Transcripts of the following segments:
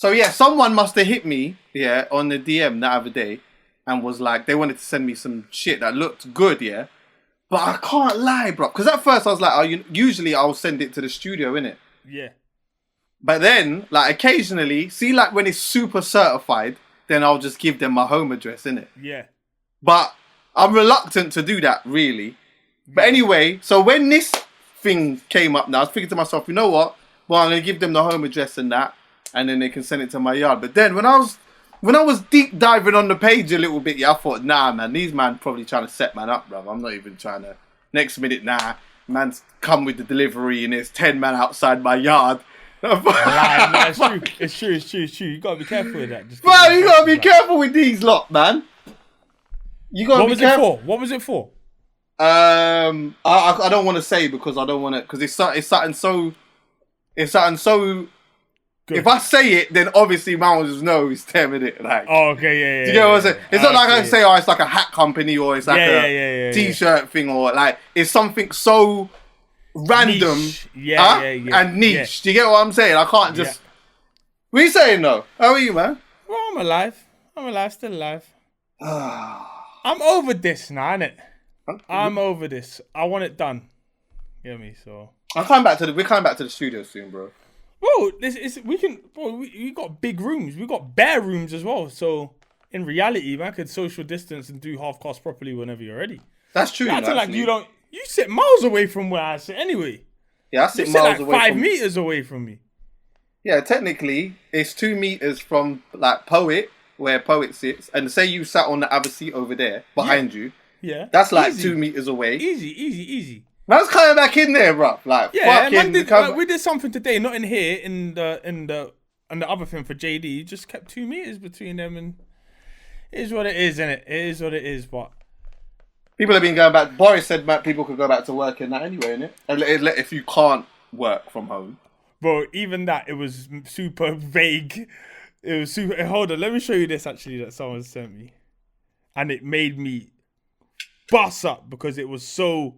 So yeah, someone must have hit me, yeah, on the DM that other day, and was like, they wanted to send me some shit that looked good, yeah. But I can't lie, bro, because at first I was like, usually I'll send it to the studio, innit? Yeah. But then, like, occasionally, see, like, when it's super certified, then I'll just give them my home address, innit? Yeah. But I'm reluctant to do that, really. But anyway, so when this thing came up now, I was thinking to myself, you know what? Well, I'm going to give them the home address and that, and then they can send it to my yard. But then when I was deep diving on the page a little bit, yeah, I thought, nah, man, these man probably trying to set man up, bruv. I'm not even trying to. Next minute, nah, man's come with the delivery and there's 10 man outside my yard. It's true. You gotta be careful with that. Bro, you gotta be careful with these lot, man. You gotta be careful. What was it for? I don't want to say because I don't want to, because it's something so good. If I say it, then obviously man will just know it's them, innit? Like, oh, okay, yeah. Do you get what I'm saying? It's not like I say, oh, it's like a hat company or it's like a t-shirt thing or like it's something so random, and niche. Yeah. Do you get what I'm saying? I can't just. What are you saying though? How are you, man? Well, I'm alive, still alive. I'm over this now, innit? I'm over this. I want it done. You get me? So we're coming back to the studio soon, bro. Bro, we got big rooms. We got bare rooms as well. So in reality, man, I could social distance and do Halfcast properly whenever you're ready. That's true. You sit miles away from where I sit anyway. Yeah, I sit miles away. 5 meters away from me. Yeah, technically it's 2 meters from like Poet, where Poet sits, and say you sat on the other seat over there behind you. Yeah, that's like 2 meters away. Easy. Man's coming back in there, bro. Like, we did something today, not in here, in the other thing for JD. Just kept 2 meters between them, and it is what it is, innit? It is what it is, but people have been going back. Boris said people could go back to work and that anyway, innit? If you can't work from home. Bro, even that, it was super vague. It was super. Hold on, let me show you this actually that someone sent me, and it made me bust up because it was so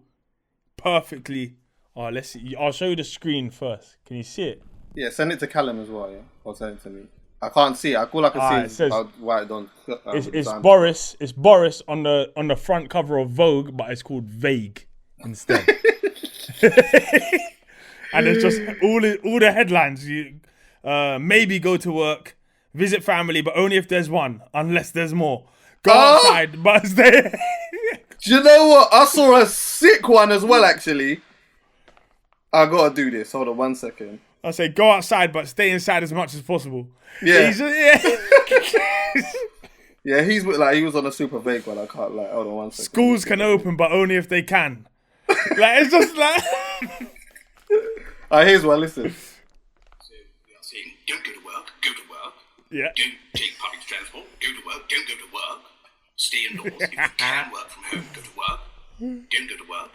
perfectly. Oh, let's see. I'll show you the screen first. Can you see it? Yeah, send it to Callum as well. Yeah, or send it to me. I can't see it. All I can see is write it on. It's Boris. It's Boris on the front cover of Vogue, but it's called Vague instead. And it's just all the headlines. You maybe go to work, visit family, but only if there's one, unless there's more. Go outside, but stay. Do you know what? I saw a sick one as well, actually. I gotta do this. Hold on 1 second. I say go outside, but stay inside as much as possible. Yeah. Yeah, he was on a super vague one. I can't hold on 1 second. Schools can open, but only if they can. Like, it's just like. Alright, here's one. Listen. So we are saying, don't go to work. Go to work. Yeah. Don't take public transport. Go to work. Don't go to work. Stay indoors. If you can work from home, go to work. Don't go to work.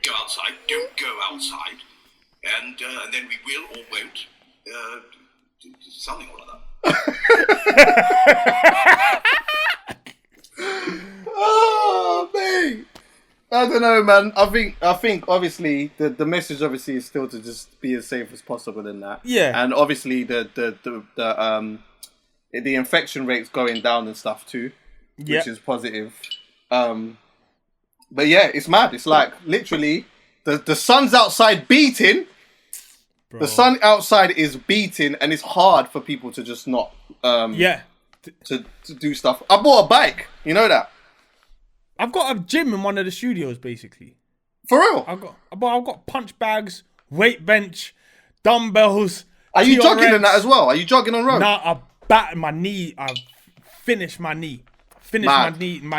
Go outside. Don't go outside. And then we will or won't do something or other. Oh, mate. I don't know, man. I think obviously the message obviously is still to just be as safe as possible in that. Yeah. And obviously the infection rate's going down and stuff too, which is positive. But yeah, it's mad. It's like literally the sun's outside beating. Bro. The sun outside is beating, and it's hard for people to just not to do stuff. I bought a bike. You know that. I've got a gym in one of the studios, basically. For real? I've got punch bags, weight bench, dumbbells. Are you jogging in that as well? Are you jogging on road? Nah, I battered my knee. I've finished my knee. My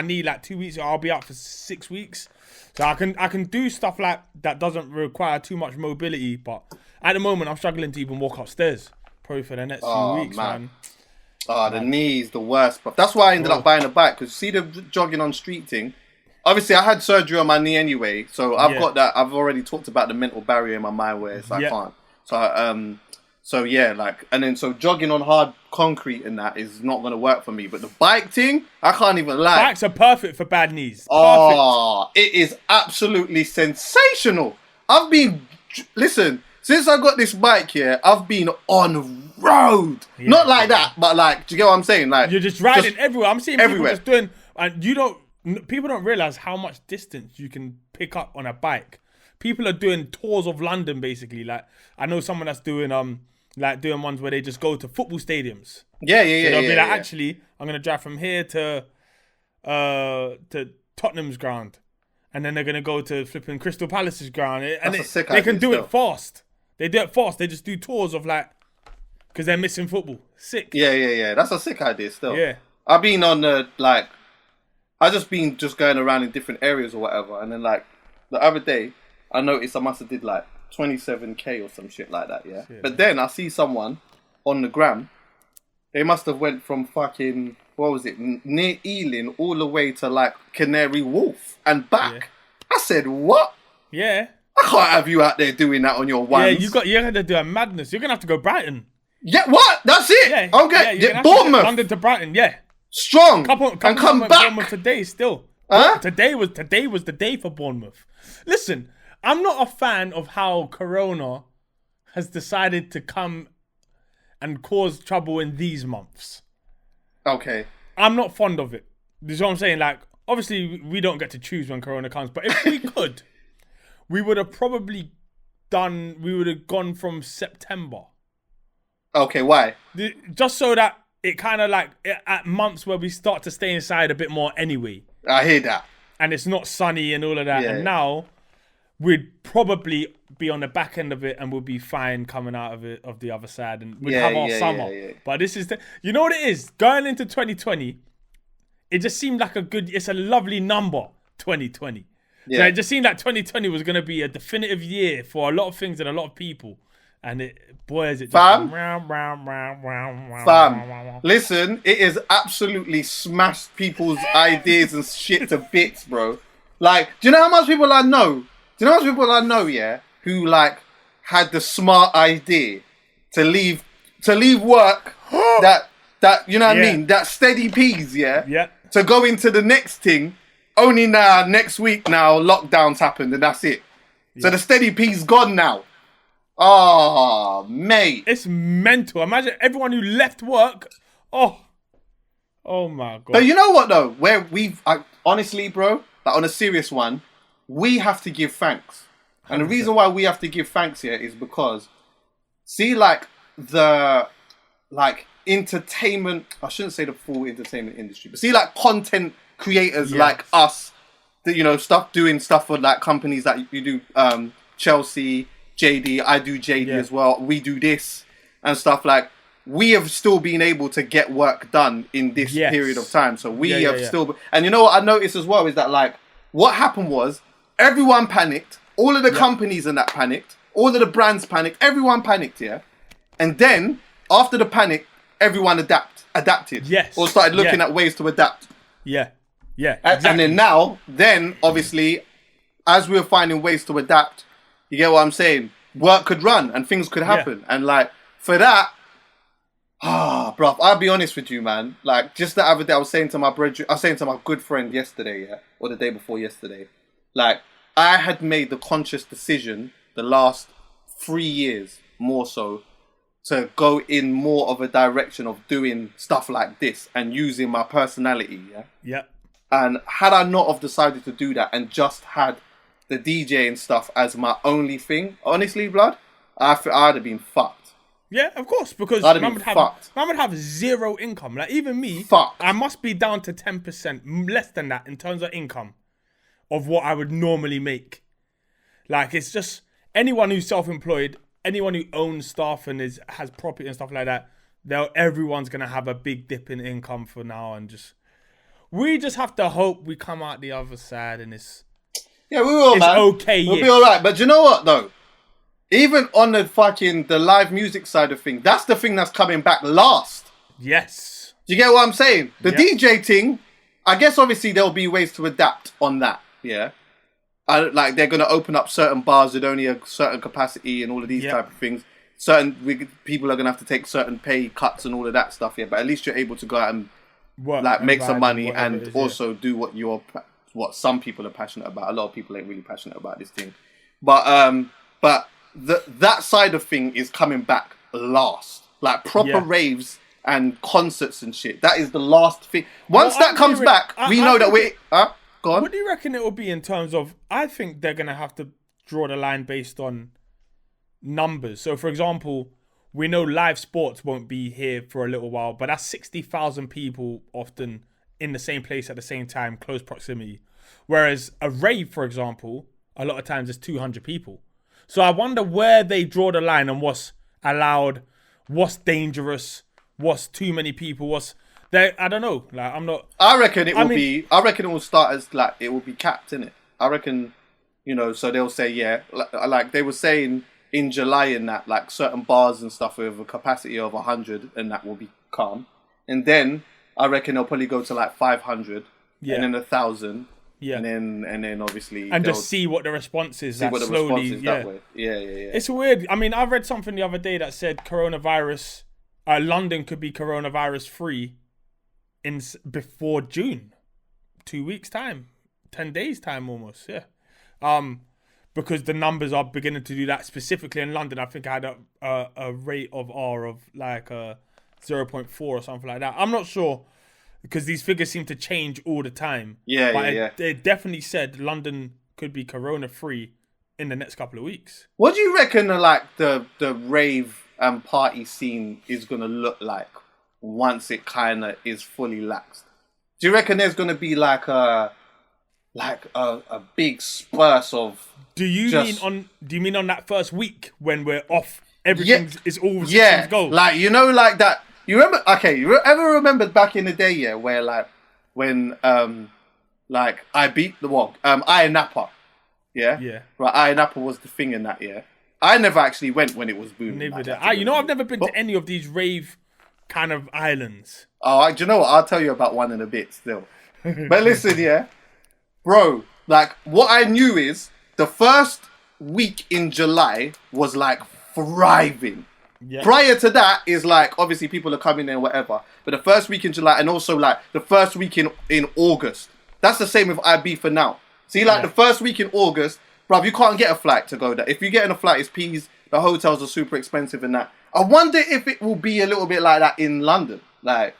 knee like 2 weeks ago. I'll be out for 6 weeks. So I can do stuff like that doesn't require too much mobility. But at the moment, I'm struggling to even walk upstairs. Probably for the next few weeks, man. The knee's the worst, bro. That's why I ended up buying a bike. Because see the jogging on street thing? Obviously, I had surgery on my knee anyway. So I've got that. I've already talked about the mental barrier in my mind where it's I can't. So so jogging on hard concrete and that is not going to work for me. But the bike thing, I can't even lie. Bikes are perfect for bad knees. Oh, it is absolutely sensational. Listen, since I got this bike here, I've been on road. Not like that, but like, do you get what I'm saying? Like, you're just riding everywhere. I'm seeing people everywhere. just doing, and people don't realize how much distance you can pick up on a bike. People are doing tours of London, basically. Like, I know someone that's doing doing ones where they just go to football stadiums. Yeah. So they'll be like, yeah. actually, I'm gonna drive from here to Tottenham's ground, and then they're gonna go to flipping Crystal Palace's ground, and That's a sick they can idea do still. it fast. They do it fast. They just do tours of like, because they're missing football. Sick. Yeah. That's a sick idea still. Yeah. I've been on I just going around in different areas or whatever, and then like the other day, I noticed I must have did like 27k or some shit like that, yeah. But then I see someone on the gram, they must have went from fucking, what was it, near Ealing all the way to like Canary Wharf and back. Yeah. I said, what? Yeah. I can't have you out there doing that on your ones. Yeah, you're gonna do a madness. You're gonna have to go Brighton. Yeah, what? That's it. Yeah. Okay, you're gonna have to Bournemouth. get London to Brighton. Yeah. Strong. And come back. Bournemouth today still. Huh? Today was the day for Bournemouth. Listen, I'm not a fan of how Corona has decided to come and cause trouble in these months. Okay. I'm not fond of it. This is what I'm saying. Like, obviously, we don't get to choose when Corona comes, but if we could, we would have gone from September. Okay, why? Just so that it kind of like, at months where we start to stay inside a bit more anyway. I hear that. And it's not sunny and all of that. Yeah. And now we'd probably be on the back end of it and we'll be fine coming out of it, of the other side. And we'd have our summer. Yeah. But this is you know what it is? Going into 2020, it just seemed like it's a lovely number, 2020. Yeah. So it just seemed like 2020 was going to be a definitive year for a lot of things and a lot of people. And is it just Fam, Fam, listen, it has absolutely smashed people's ideas and shit to bits, bro. Like, do you know how much people I know? Yeah, who like had the smart idea to leave work that you know what I mean? That steady peas, yeah? Yeah. To go into the next thing, only now, next week now, lockdowns happened and that's it. So the steady peas gone now. Oh, mate. It's mental. Imagine everyone who left work. Oh my God. But you know what though? Where honestly, bro, like on a serious one, we have to give thanks. And the reason why we have to give thanks here is because, see, like the entertainment, I shouldn't say the full entertainment industry, but see, like content creators like us, that, you know, doing stuff for like companies that you do, Chelsea, JD, I do JD as well. We do this and stuff, like we have still been able to get work done in this period of time. So we have still, and you know what I noticed as well is that like what happened was everyone panicked, all of the companies and that panicked, all of the brands panicked, everyone panicked, yeah. And then after the panic, everyone adapted, or started looking at ways to adapt. Exactly. And then now, obviously, as we're finding ways to adapt, you get what I'm saying? Work could run and things could happen. And like, for that, bruv, I'll be honest with you, man. Like, just the other day, I was saying to my good friend yesterday, or the day before yesterday, like, I had made the conscious decision the last 3 years, more so, to go in more of a direction of doing stuff like this and using my personality, And had I not have decided to do that and just had the DJ and stuff as my only thing, honestly, blood, I'd have been fucked. Yeah, of course, because I'd man have would have zero income. Like, even me, Fucked. I must be down to 10%, less than that in terms of income of what I would normally make. Like, it's just anyone who's self-employed, anyone who owns stuff and has property and stuff like that, everyone's going to have a big dip in income for now, and we just have to hope we come out the other side and it's... Yeah, we will, it's man. okay. We'll be all right. But you know what, though? Even on the live music side of things, that's the thing that's coming back last. Yes. Do you get what I'm saying? The DJ thing, I guess obviously there'll be ways to adapt on that, yeah? Like, they're going to open up certain bars with only a certain capacity and all of these type of things. People are going to have to take certain pay cuts and all of that stuff, yeah? But at least you're able to go out and work, like make some money and and also do what some people are passionate about. A lot of people ain't really passionate about this thing, but that side of thing is coming back last. like proper Yeah. raves and concerts and shit. That is the last thing. Once Well, that comes back, we know that we're... Go on. What do you reckon it will be in terms of? I think they're gonna have to draw the line based on numbers. So, for example, we know live sports won't be here for a little while, but that's 60,000 people often in the same place at the same time, close proximity. Whereas a rave, for example, a lot of times is 200 people. So I wonder where they draw the line and what's allowed, what's dangerous, what's too many people, what's there. I don't know. Like, I'm not. I reckon it will start as like it will be capped, innit? I reckon, so they'll say, yeah, like they were saying in July and that, like certain bars and stuff with a capacity of 100 and that will be calm. And then I reckon they'll probably go to like 500 and then 1,000. Yeah. And then obviously... And just see what the response is. See what the response is that way. Yeah. It's weird. I mean, I read something the other day that said coronavirus... London could be coronavirus free before June. 2 weeks time. 10 days time almost, yeah. Because the numbers are beginning to do that specifically in London. I think I had a rate of R of like 0.4 or something like that. I'm not sure because these figures seem to change all the time. But they definitely said London could be corona free in the next couple of weeks. What do you reckon the rave and party scene is going to look like once it kind of is fully laxed? Do you reckon there's going to be like a big spurse of... Do you mean on that first week when we're off? Everything is all systems go. Like like that. You remember? Okay, you ever remember back in the day? Yeah, where like when I beat the Iron Napa. Yeah. Right, Iron Napa was the thing in that. Yeah, I never actually went when it was booming. Never did. I've never been to any of these rave kind of islands. Oh, do you know what? I'll tell you about one in a bit still. But listen, yeah, bro. Like what I knew is the first week in July was like thriving. Yeah. Prior to that is like obviously people are coming in whatever, but the first week in July and also like the first week in August. That's the same with IB for now. See, like the first week in August, bruv, you can't get a flight to go there. If you get in a flight, it's peas. The hotels are super expensive and that. I wonder if it will be a little bit like that in London, like,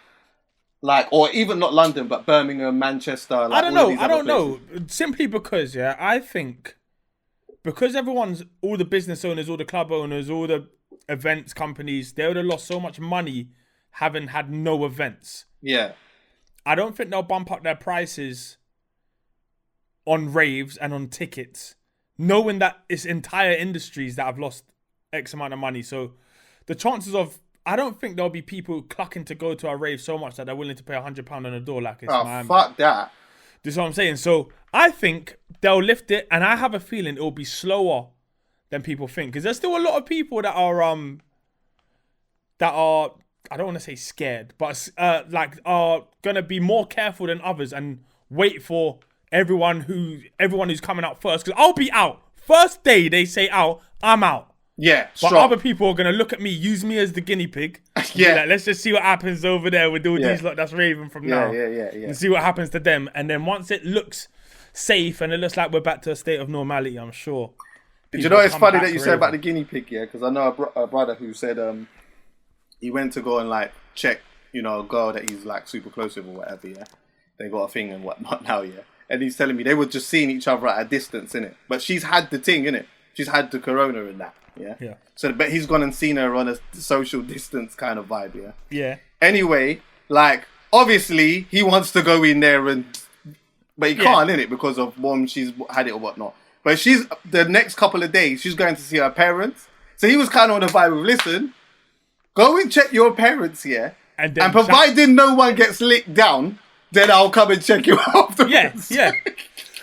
or even not London, but Birmingham, Manchester. Like, I don't know. Simply because, I think because all the business owners, all the club owners, all the events companies, they would have lost so much money having had no events. Yeah. I don't think they'll bump up their prices on raves and on tickets, knowing that it's entire industries that have lost X amount of money. So the chances of, I don't think there'll be people clucking to go to a rave so much that they're willing to pay £100 on a door like it's Miami. Fuck that. This is what I'm saying. So I think they'll lift it, and I have a feeling it'll be slower than people think, because there's still a lot of people that are I don't want to say scared, but are gonna be more careful than others and wait for everyone who's coming out first. Because I'll be out first day they say out, I'm out. Yeah, but other people are gonna look at me, use me as the guinea pig. Yeah, like, let's just see what happens over there with all these lot that's raving from now. Yeah. And see what happens to them, and then once it looks safe and it looks like we're back to a state of normality, I'm sure. Did you know it's funny that you said about the guinea pig? Yeah, because I know a brother who said he went to go and like check, a girl that he's like super close with or whatever. Yeah, they got a thing and whatnot now. Yeah, and he's telling me they were just seeing each other at a distance, innit? But she's had the thing, innit? She's had the corona and that. Yeah. So, but he's gone and seen her on a social distance kind of vibe. Yeah. Yeah. Anyway, like obviously he wants to go in there but he can't, innit? Because of she's had it or whatnot. But the next couple of days, she's going to see her parents. So he was kind of on the vibe of, listen, go and check your parents, yeah? And providing no one gets licked down, then I'll come and check you afterwards. Yeah.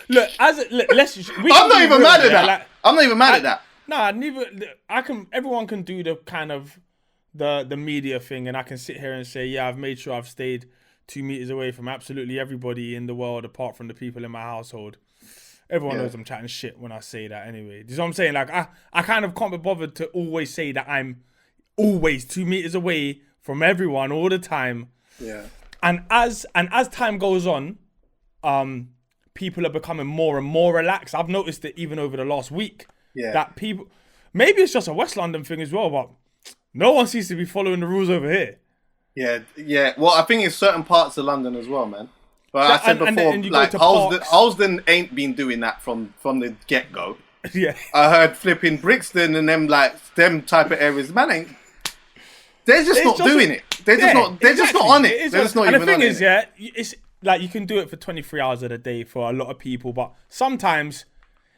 Look, I'm not even mad at that. I'm not even mad at that. Nah, neither. Everyone can do the kind of the media thing, and I can sit here and say, yeah, I've made sure I've stayed 2 meters away from absolutely everybody in the world, apart from the people in my household. Everyone knows I'm chatting shit when I say that anyway. Do you know what I'm saying? Like, I kind of can't be bothered to always say that I'm always 2 meters away from everyone all the time. Yeah. And as time goes on, people are becoming more and more relaxed. I've noticed it even over the last week. Yeah. That people, maybe it's just a West London thing as well, but No one seems to be following the rules over here. Yeah. Well, I think it's certain parts of London as well, man. But I said before, and you go like to Halsden ain't been doing that from the get go. Yeah. I heard flipping Brixton and them type of areas. Man, ain't. They're just not doing it. They're just not. They're just not on it. They're just not even on it. And the thing is, yeah, it's like you can do it for 23 hours of the day for a lot of people, but sometimes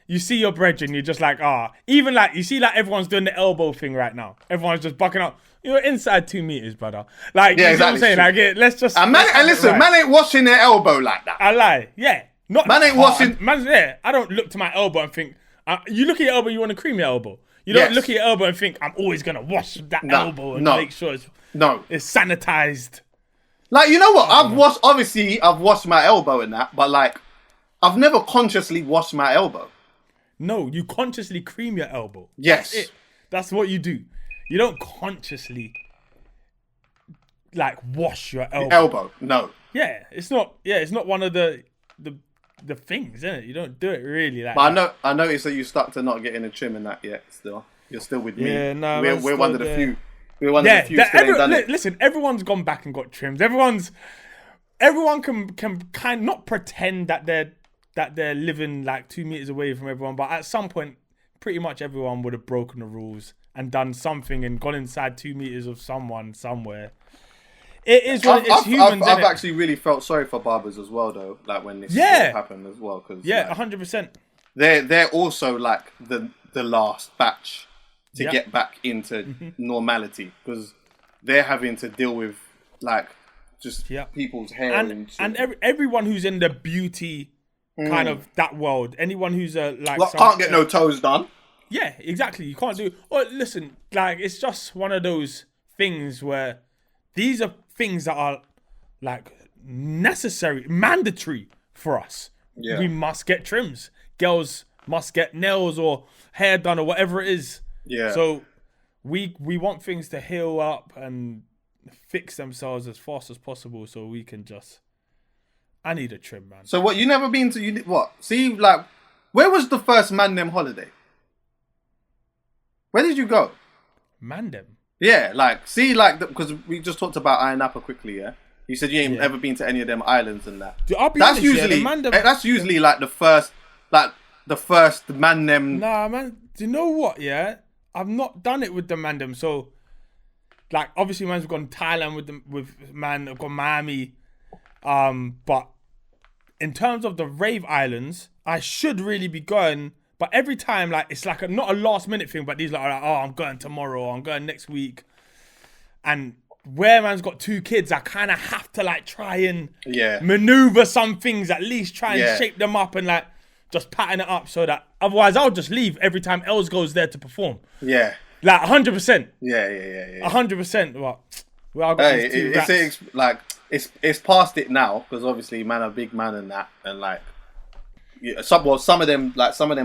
you see your brethren, you're just like, even like you see like everyone's doing the elbow thing right now. Everyone's just bucking up. You're inside 2 meters, brother. Like, yeah, you know what I'm saying? True. Like, let's just. And listen, man ain't washing their elbow like that. I lie. Yeah. Not man ain't washing. Man's I don't look to my elbow and think. You look at your elbow, you want to cream your elbow. You don't look at your elbow and think I'm always gonna wash that elbow and make sure it's sanitized. Like, you know what? I've washed my elbow in that, but like, I've never consciously washed my elbow. No, you consciously cream your elbow. Yes. That's it. That's what you do. You don't consciously like wash your elbow. No. Yeah, it's not one of the things, isn't it? You don't do it really like But I noticed that you stuck to not getting a trim in that yet still. You're still with me. Yeah, no. We're one of the few. We're one of the few still ain't done it. Listen, everyone's gone back and got trims. Everyone can kind of not pretend that they're living like 2 meters away from everyone, but at some point, pretty much everyone would have broken the rules and done something and gone inside 2 meters of someone somewhere. It is what it's humans. I've actually really felt sorry for barbers as well, though. Like when this happened as well, because 100%. They're also like the last batch to get back into normality, because they're having to deal with like just people's hair and everyone who's in the beauty kind of that world. Anyone who's can't get no toes done. Yeah, exactly. You can't do. Or listen, like it's just one of those things where these are things that are like necessary, mandatory for us. Yeah. We must get trims. Girls must get nails or hair done or whatever it is. Yeah. So we want things to heal up and fix themselves as fast as possible, so we can just. I need a trim, man. So what? You never been to? What? See, like, where was the first Mandem holiday? Where did you go? Mandem. Yeah, like, see, like, because we just talked about Ayia Napa quickly, yeah? You said you ain't ever been to any of them islands and that. Dude, I'll be honest, that's usually like the first Mandem. Nah, man. Do you know what, yeah? I've not done it with the Mandem. So, like, obviously, man's gone Thailand I've gone Miami. But in terms of the rave islands, I should really be going. But every time, like, it's like not a last minute thing, but these like, I'm going tomorrow, or I'm going next week. And where man's got 2 kids, I kind of have to like try and maneuver some things, at least try and shape them up and like just pattern it up so that otherwise I'll just leave every time Els goes there to perform. Yeah. Like 100%. Yeah. 100%. Well, I got these 2 rats. It's past it now, because obviously man a big man and that, and like some of them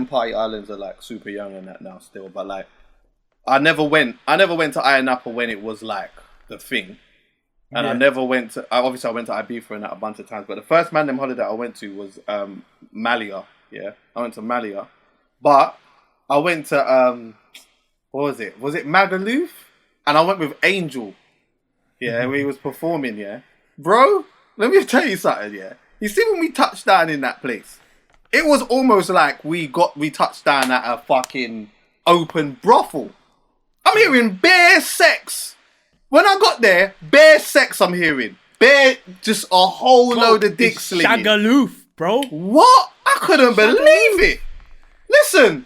party islands are like super young and that now still, but like I never went to Ayia Napa when it was like the thing, and I never went to. Obviously, I went to Ibiza and that a bunch of times, but the first Mandem holiday I went to was Malia. Yeah, I went to Malia, but I went to what was it? Was it Magaluf? And I went with Angel. Yeah, where he was performing. Yeah, bro. Let me tell you something. Yeah, you see when we touched down in that place, it was almost like we touched down at a fucking open brothel. I'm hearing bare sex. When I got there, bare sex I'm hearing. Bare, just a whole load of dick slinging. Shagaloof, bro. What? I couldn't believe it. Listen,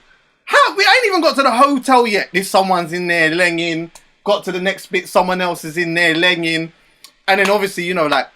we ain't even got to the hotel yet. There's someone's in there lenging. Got to the next bit, someone else is in there lenging. And then obviously, you know, like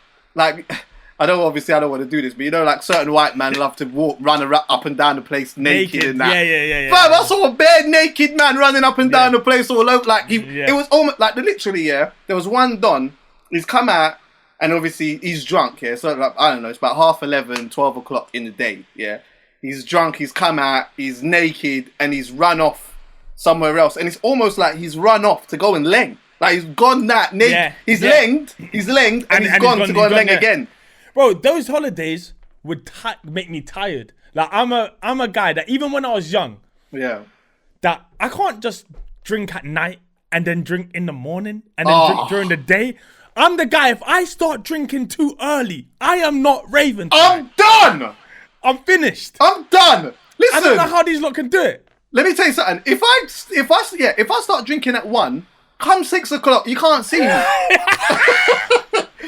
I don't want to do this, but you know, like certain white men love to run up and down the place naked and that. Yeah. But I saw a bare naked man running up and down the place all over. Like it was almost like literally, yeah. There was one Don. He's come out and obviously he's drunk. Yeah, so like, I don't know. It's about 11:30, 12 o'clock in the day. Yeah, he's drunk. He's come out. He's naked and he's run off somewhere else. And it's almost like he's run off to go and leng. Like he's gone that naked. Yeah. He's lenged, and he's gone to go and leng again. Bro, those holidays would make me tired. Like I'm a guy that even when I was young, that I can't just drink at night and then drink in the morning and then drink during the day. I'm the guy, if I start drinking too early, I am not raving tonight. I'm done. I'm finished. I'm done. Listen. I don't know how these lot can do it. Let me tell you something. If I start drinking at 1, come 6 o'clock, you can't see me.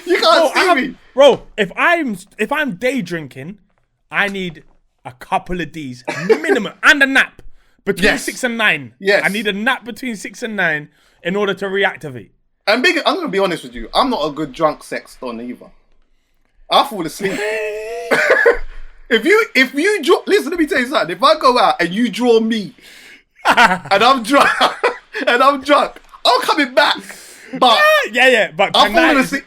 You can't see me. Bro, if I'm day drinking, I need a couple of D's minimum and a nap between 6 and 9. Yes. I need a nap between 6 and 9 in order to reactivate. And I'm gonna be honest with you. I'm not a good drunk sexton either. I fall asleep. If you draw, listen, let me tell you something. If I go out and you draw me, and I'm drunk, I'm coming back. But but I'm falling asleep.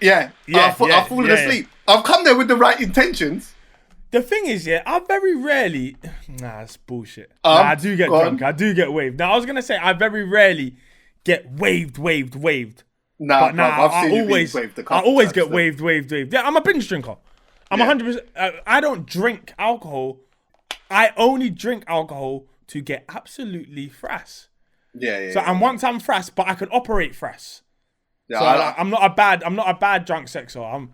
I'm falling asleep. I've come there with the right intentions. The thing is, I very rarely. Nah, it's bullshit. I do get drunk. I do get waved. Now I was gonna say I very rarely get waved. Nah, But I always get waved. Yeah, I'm a binge drinker. I'm 100%. I don't drink alcohol. I only drink alcohol to get absolutely frass. And once I'm frass, but I can operate frass. Yeah, so I'm not a bad drunk sexer.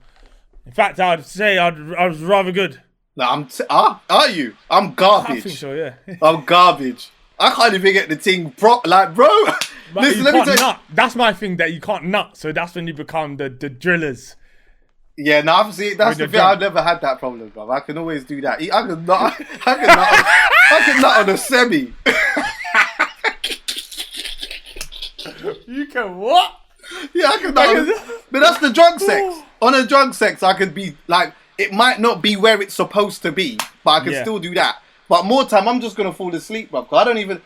In fact, I'd say I was rather good. No, are you? I'm garbage. I think so, yeah. I'm garbage. I can't even get the thing like, bro. Listen, let me tell you. Nut. That's my thing, that you can't nut. So that's when you become the drillers. Yeah, no, obviously that's the thing. I've never had that problem, bro. I can always do that. I can nut on a semi. You can what? Yeah, I can nut. But that's the drunk sex. On a drunk sex, I could be like, it might not be where it's supposed to be, but I can still do that. But more time, I'm just gonna fall asleep, bro. I don't even.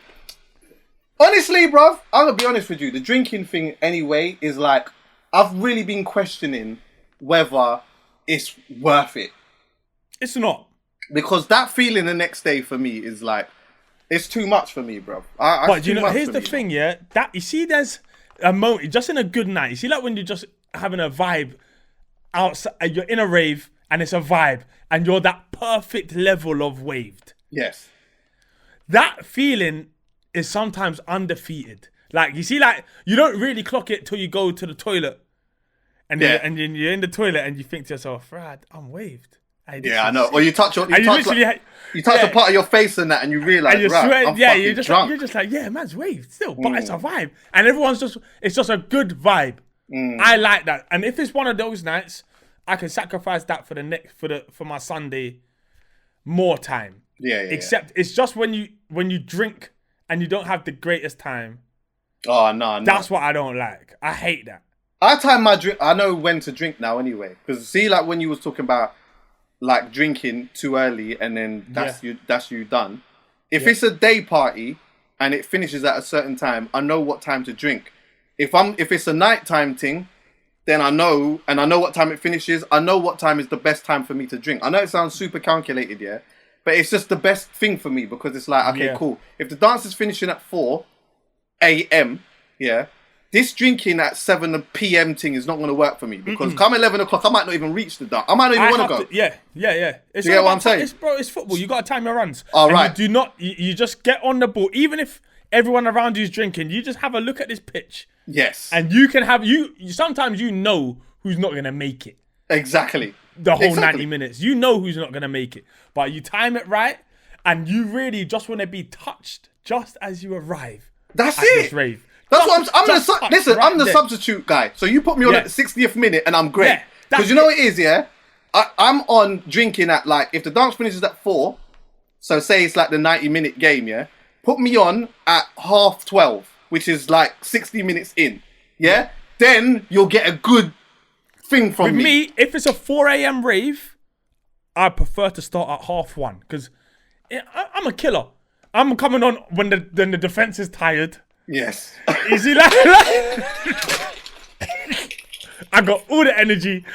Honestly, bro, I'm gonna be honest with you. The drinking thing, anyway, is like, I've really been questioning whether it's worth it. It's not. Because that feeling the next day for me is like, it's too much for me, bro. But you know, here's the thing, that you see, there's a moment just in a good night. You see, like when you're just having a vibe outside, you're in a rave and it's a vibe, and you're that perfect level of waved. Yes. That feeling is sometimes undefeated. Like, you see, like, you don't really clock it till you go to the toilet. And then you're in the toilet and you think to yourself, Rad, I'm waved. I know. Or you touch a part of your face and that, and you realise, right, you're just like, yeah, man's waved still, but it's a vibe. And it's just a good vibe. I like that. And if it's one of those nights, I can sacrifice that for my Sunday more time. Except it's just when you drink and you don't have the greatest time. Oh, no. That's what I don't like. I hate that. I time my drink. I know when to drink now anyway. Because see, like when you was talking about like drinking too early and then that's you done. If it's a day party and it finishes at a certain time, I know what time to drink. If it's a nighttime thing, then I know what time it finishes. I know what time is the best time for me to drink. I know it sounds super calculated, but it's just the best thing for me because it's like, okay, cool. If the dance is finishing at 4 a.m., this drinking at 7 p.m. thing is not going to work for me because come 11 o'clock, I might not even reach the dance. I might not even want to go. Yeah. It's you get what I'm saying? It's football. You got to time your runs. All right. You just get on the ball. Even if everyone around you is drinking, you just have a look at this pitch. Yes. And you can have, sometimes you know who's not going to make it. Exactly. The whole 90 minutes. You know who's not going to make it. But you time it right and you really just want to be touched just as you arrive. That's at it. This rave. That's what I'm the substitute guy. So you put me on at the 60th minute and I'm great. Because you know what it is, I'm on drinking at like, if the dance finishes at 4, so say it's like the 90-minute game, put me on at 12:30, which is like 60 minutes in, then you'll get a good thing from me. With me, if it's a 4 a.m. rave, I prefer to start at 1:30 because I'm a killer. I'm coming on when the defense is tired. Yes. Easy, like I got all the energy.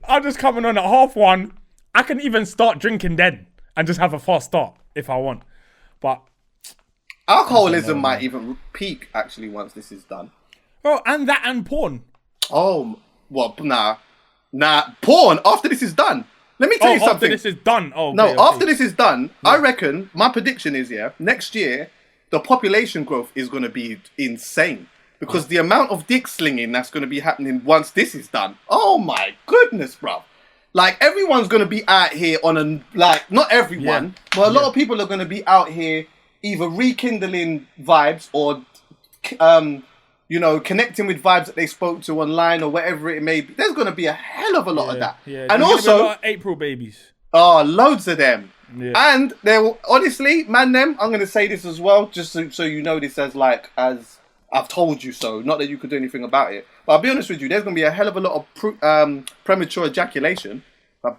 I'm just coming on at 1:30. I can even start drinking then and just have a fast start if I want. But alcoholism might even peak actually once this is done. Oh, and porn. Oh, well, nah. Porn after this is done. Let me tell you something. After this is done. After this is done, I reckon my prediction is next year the population growth is going to be insane. Because the amount of dick slinging that's going to be happening once this is done. Oh my goodness, bro. Like, everyone's going to be out here on a... Like, not everyone, but a lot of people are going to be out here either rekindling vibes or, you know, connecting with vibes that they spoke to online or whatever it may be. There's going to be a hell of a lot of that. Yeah. And There's also... a lot of April babies. Oh, loads of them. Yeah. And there will... Honestly, man, I'm going to say this as well, just so you know this as, like, as... I've told you so. Not that you could do anything about it. But I'll be honest with you, there's going to be a hell of a lot of premature ejaculation.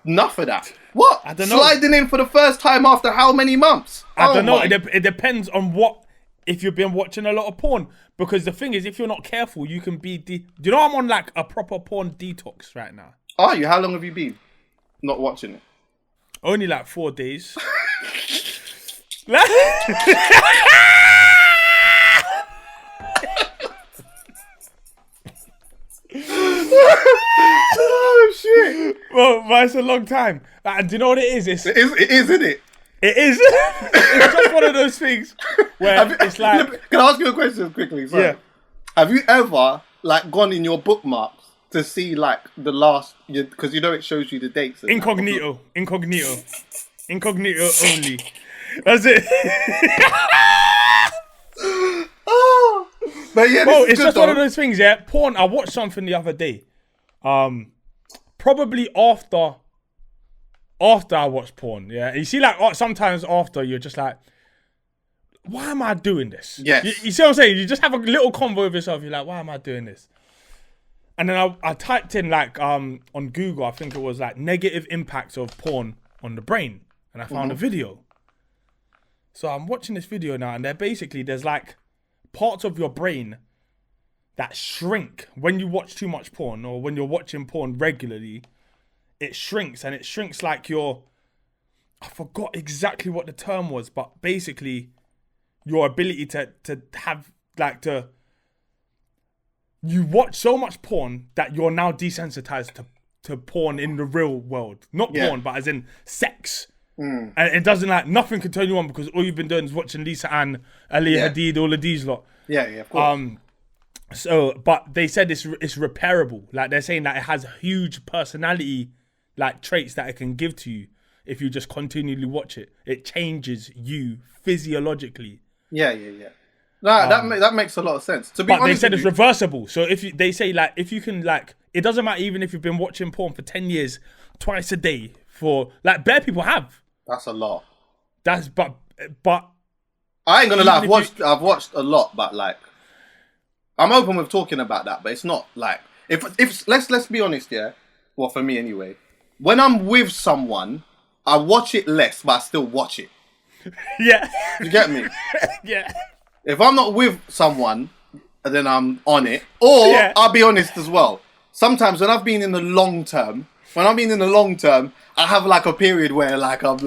Enough of that. What? I don't know. Sliding in for the first time after how many months? I don't know. It depends on what... If you've been watching a lot of porn. Because the thing is, if you're not careful, you can be... Do you know I'm on like a proper porn detox right now? Are you? How long have you been not watching it? Only like 4 days. Oh shit! Well, but it's a long time. Do you know what it is? It is, isn't it? It is. It's just one of those things where it's like... Can I ask you a question quickly? Sorry. Yeah. Have you ever like gone in your bookmarks to see like the last... Because you know it shows you the dates. And Incognito only. That's it. Oh, but yeah, Bro, this is it's good, just though. one of those things, yeah. Porn, I watched something the other day. Probably after I watched porn, yeah. And you see, like, sometimes after, you're just like, why am I doing this? Yes. You see what I'm saying? You just have a little convo with yourself. You're like, why am I doing this? And then I typed in, like, on Google, I think it was, like, negative impacts of porn on the brain. And I found a video. So I'm watching this video now, and there's, like, parts of your brain that shrink when you watch too much porn or when you're watching porn regularly. It shrinks, and it shrinks like I forgot exactly what the term was, but basically your ability to have like you watch so much porn that you're now desensitized to porn in the real world. Not porn, but as in sex. And it doesn't, like, nothing can turn you on because all you've been doing is watching Lisa Ann, Ali Hadid, all of these lot. Yeah, of course. So, but they said it's repairable. Like, they're saying that it has huge personality, like, traits that it can give to you if you just continually watch it. It changes you physiologically. Yeah. No, that makes a lot of sense. To be But honest they said with it's you, reversible. So they say, like, if you can, like, it doesn't matter even if you've been watching porn for 10 years, twice a day for, like, bare people have. that's a lot. But I ain't gonna lie. Even if I've watched a lot, but like, I'm open with talking about that. But it's not like if let's be honest, yeah. Well, for me anyway, when I'm with someone, I watch it less, but I still watch it. yeah, You get me? yeah. If I'm not with someone, then I'm on it. Or Yeah. I'll be honest as well. Sometimes when I've been in the long term, I have like a period where like I'm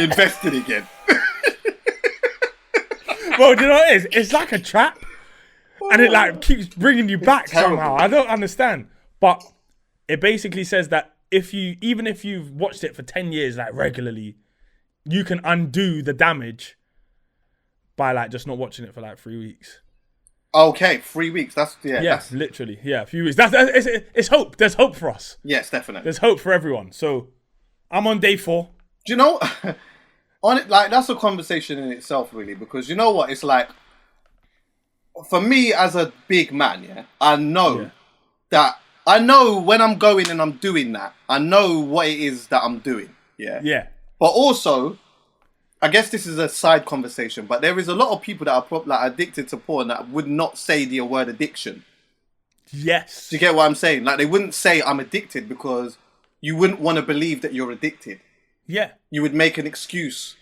invested again. Well, do you know what it is? It's like a trap, and it like keeps bringing you back terrible. somehow. I don't understand, but it basically says that even if you've watched it for 10 years, like regularly, you can undo the damage by like just not watching it for like 3 weeks. Okay, 3 weeks. That's Yes, literally, a few weeks. It's hope. There's hope for us. yes, definitely. There's hope for everyone. So I'm on day 4. Do you know? On it, like that's a conversation in itself, really, because you know what? It's like for me as a big man, yeah, I know when I'm going and I'm doing that, I know what it is that I'm doing, yeah. Yeah. But also, I guess this is a side conversation, but there is a lot of people that are like addicted to porn that would not say the word addiction. Yes. Do you get what I'm saying? Like they wouldn't say I'm addicted because you wouldn't want to believe that you're addicted. Yeah. You would make an excuse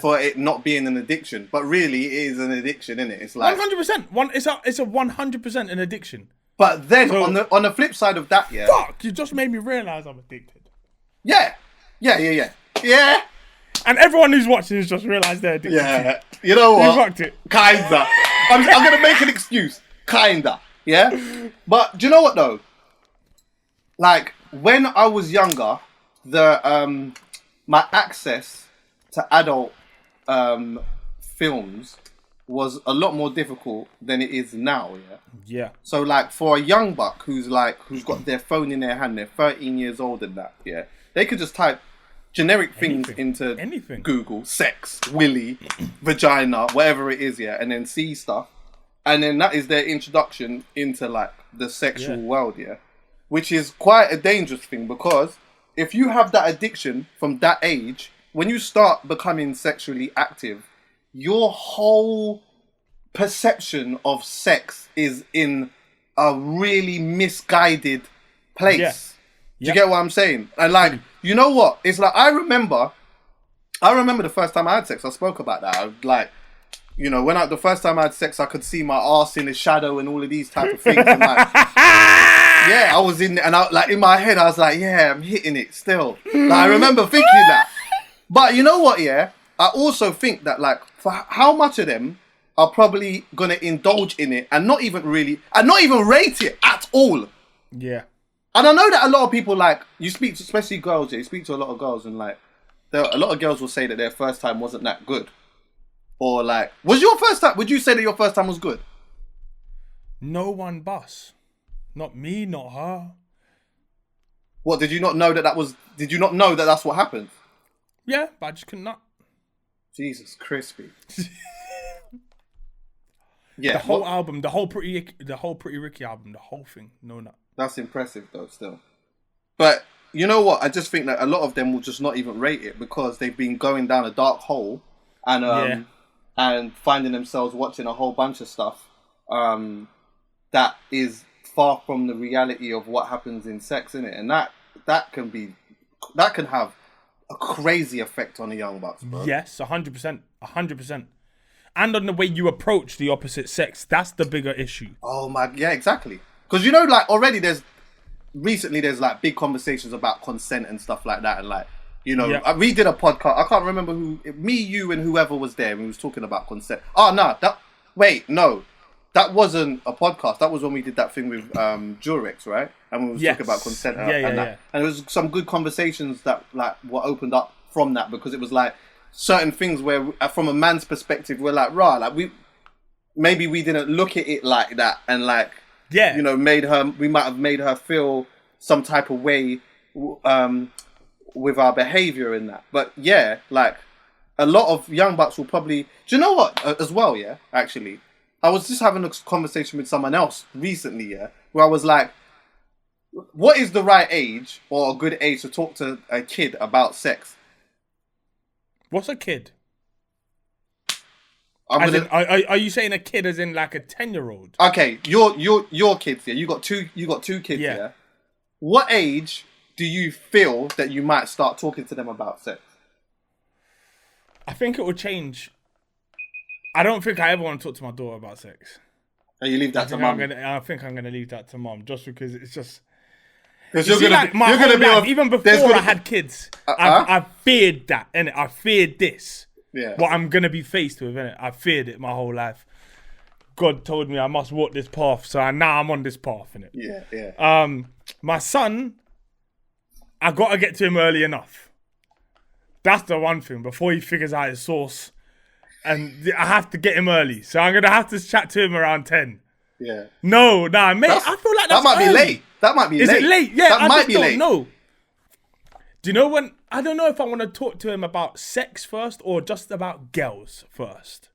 for it not being an addiction, but really it is an addiction, isn't it? It's like 100%. It's a 100% an addiction. But then on the flip side of that, yeah. Fuck! You just made me realise I'm addicted. Yeah. And everyone who's watching has just realised they're addicted. Yeah. You know what? You fucked it. Kinda. I'm gonna make an excuse. Kinda. Yeah. But do you know what though? Like when I was younger, my access to adult films was a lot more difficult than it is now, yeah? Yeah. So, like, for a young buck who's got their phone in their hand, they're 13 years old and that, yeah? They could just type generic things into Google, sex, willy, vagina, whatever it is, yeah? And then see stuff. And then that is their introduction into, like, the sexual world, yeah? Which is quite a dangerous thing, because if you have that addiction from that age, when you start becoming sexually active, your whole perception of sex is in a really misguided place. Yeah. Do you get what I'm saying? And like, you know what? It's like, I remember the first time I had sex. I spoke about that. I, like, you know, the first time I had sex, I could see my arse in the shadow and all of these type of things. And like, yeah, I was in there, and I, like, in my head, I was like, yeah, I'm hitting it still. Like, I remember thinking that. But you know what, yeah? I also think that, like, for how much of them are probably going to indulge in it and not even rate it at all. Yeah. And I know that a lot of people, like, you speak to, especially girls, yeah, you speak to a lot of girls, and, like, a lot of girls will say that their first time wasn't that good. Or, like, would you say that your first time was good? No one bus. Not me, not her. What, did you not know that that's what happened? Yeah, but I just couldn't nut. Jesus crispy. Yeah. The whole album, the whole Pretty Ricky album, the whole thing, no nut. That's impressive though, still. But you know what? I just think that a lot of them will just not even rate it because they've been going down a dark hole and finding themselves watching a whole bunch of stuff that is far from the reality of what happens in sex, innit? And that can have a crazy effect on the young bucks, bro. Yes, 100%, 100%. And on the way you approach the opposite sex, that's the bigger issue. Oh my, yeah, exactly. Because you know, like, already there's like big conversations about consent and stuff like that, and like, you know, we did a podcast. I can't remember me, you, and whoever was there. And we was talking about consent. Oh no, that wasn't a podcast. That was when we did that thing with Jurex, right? And we was talking about consent and that. And there was some good conversations that like were opened up from that, because it was like certain things where, from a man's perspective, we're like, like we didn't look at it like that, and like, you know, we might have made her feel some type of way with our behavior in that. But yeah, like, a lot of young bucks will probably, do you know what, as well, yeah, actually, I was just having a conversation with someone else recently, yeah, where I was like, what is the right age or a good age to talk to a kid about sex? What's a kid? Are you saying a kid as in like a 10-year-old? Okay, your kids, yeah. You got two kids, yeah. What age do you feel that you might start talking to them about sex? I think it will change. I don't think I ever want to talk to my daughter about sex. Oh, you leave that to mum? I think I'm going to leave that to mum, just because it's just... Because you're gonna be even before I had kids, I feared that, innit? I feared this. Yeah. What I'm gonna be faced with, innit? I feared it my whole life. God told me I must walk this path, so now I'm on this path, innit? Yeah. My son, I gotta get to him early enough. That's the one thing, before he figures out his sauce. And I have to get him early, so I'm gonna have to chat to him around 10. Yeah. No, mate. I feel like that might be late. That might be late. Is it late? Yeah, that might be late. No. Do you know when? I don't know if I want to talk to him about sex first or just about girls first.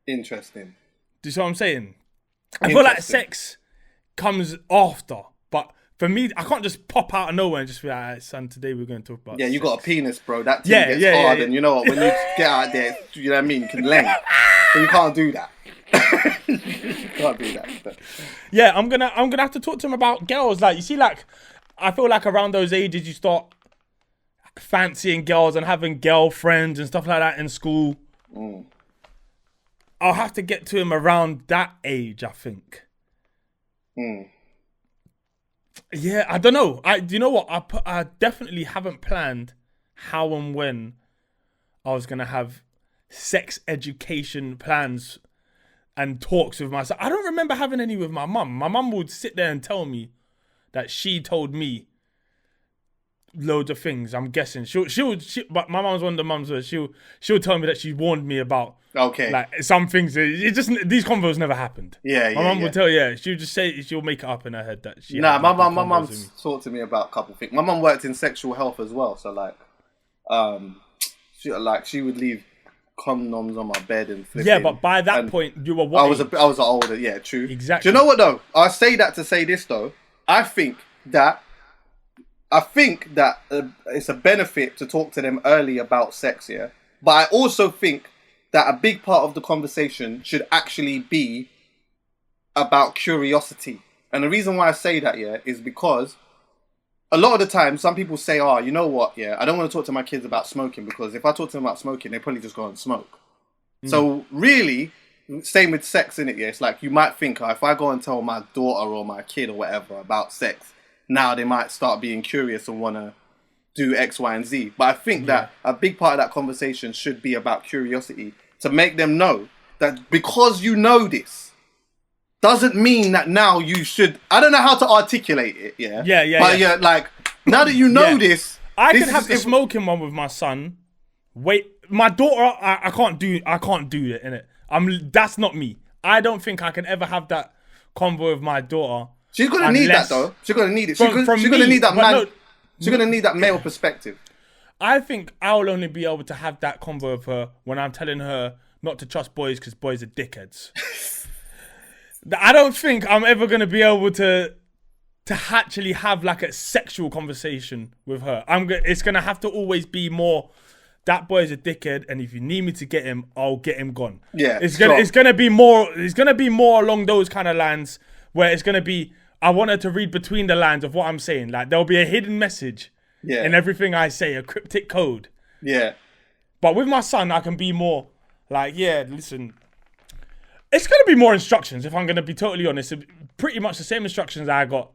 Interesting. Do you see what I'm saying? I feel like sex comes after, but for me, I can't just pop out of nowhere and just be like, "Alright, son, today we're going to talk about." Yeah, you sex. got a penis, bro. That thing gets hard, and you know what? When you get out there, you know what I mean. You can length, but you can't do that. Can't do that. But. Yeah, I'm gonna have to talk to him about girls. Like, you see, like, I feel like around those ages you start fancying girls and having girlfriends and stuff like that in school. I'll have to get to him around that age, I think. Yeah, I don't know. Do you know what? I definitely haven't planned how and when I was gonna have sex education plans and talks with myself. I don't remember having any with my mum. My mum would sit there and tell me that she told me loads of things. I'm guessing but my mum's one of the mums where she'll tell me that she warned me about Okay. like some things. It just these convos never happened. Yeah, my mum will tell you. She'll just say she'll make it up in her head that she. Nah, had my these big mum convos with me. talked to me about a couple things. My mum worked in sexual health as well, so like, she would leave condoms on my bed and flipping. Yeah, but by that point you were what? I was older. Yeah, true. Exactly. Do you know what though? I say that to say this though. I think that it's a benefit to talk to them early about sex, yeah. But I also think that a big part of the conversation should actually be about curiosity. And the reason why I say that, yeah, is because a lot of the time, some people say, oh, you know what, yeah, I don't want to talk to my kids about smoking because if I talk to them about smoking, they probably just go and smoke. So really, same with sex, innit, yeah? It's like you might think, oh, if I go and tell my daughter or my kid or whatever about sex, now they might start being curious and want to do X, Y, and Z. But I think that a big part of that conversation should be about curiosity to make them know that because you know this doesn't mean that now you should. I don't know how to articulate it. Yeah. But yeah, like now that you know this, I could have the smoking one with my son. Wait, my daughter, I can't do it, innit? That's not me. I don't think I can ever have that convo with my daughter. She's gonna need that though. She's gonna need it. She's gonna need that man. She's gonna need that male perspective. I think I'll only be able to have that convo with her when I'm telling her not to trust boys because boys are dickheads. I don't think I'm ever gonna be able to actually have like a sexual conversation with her. It's gonna have to always be more. That boy's a dickhead, and if you need me to get him, I'll get him gone. Yeah, it's gonna be more along those kind of lines where it's gonna be. I want her to read between the lines of what I'm saying. Like there'll be a hidden message in everything I say, a cryptic code. Yeah. But with my son, I can be more like, yeah, listen. It's gonna be more instructions if I'm gonna be totally honest. Pretty much the same instructions I got.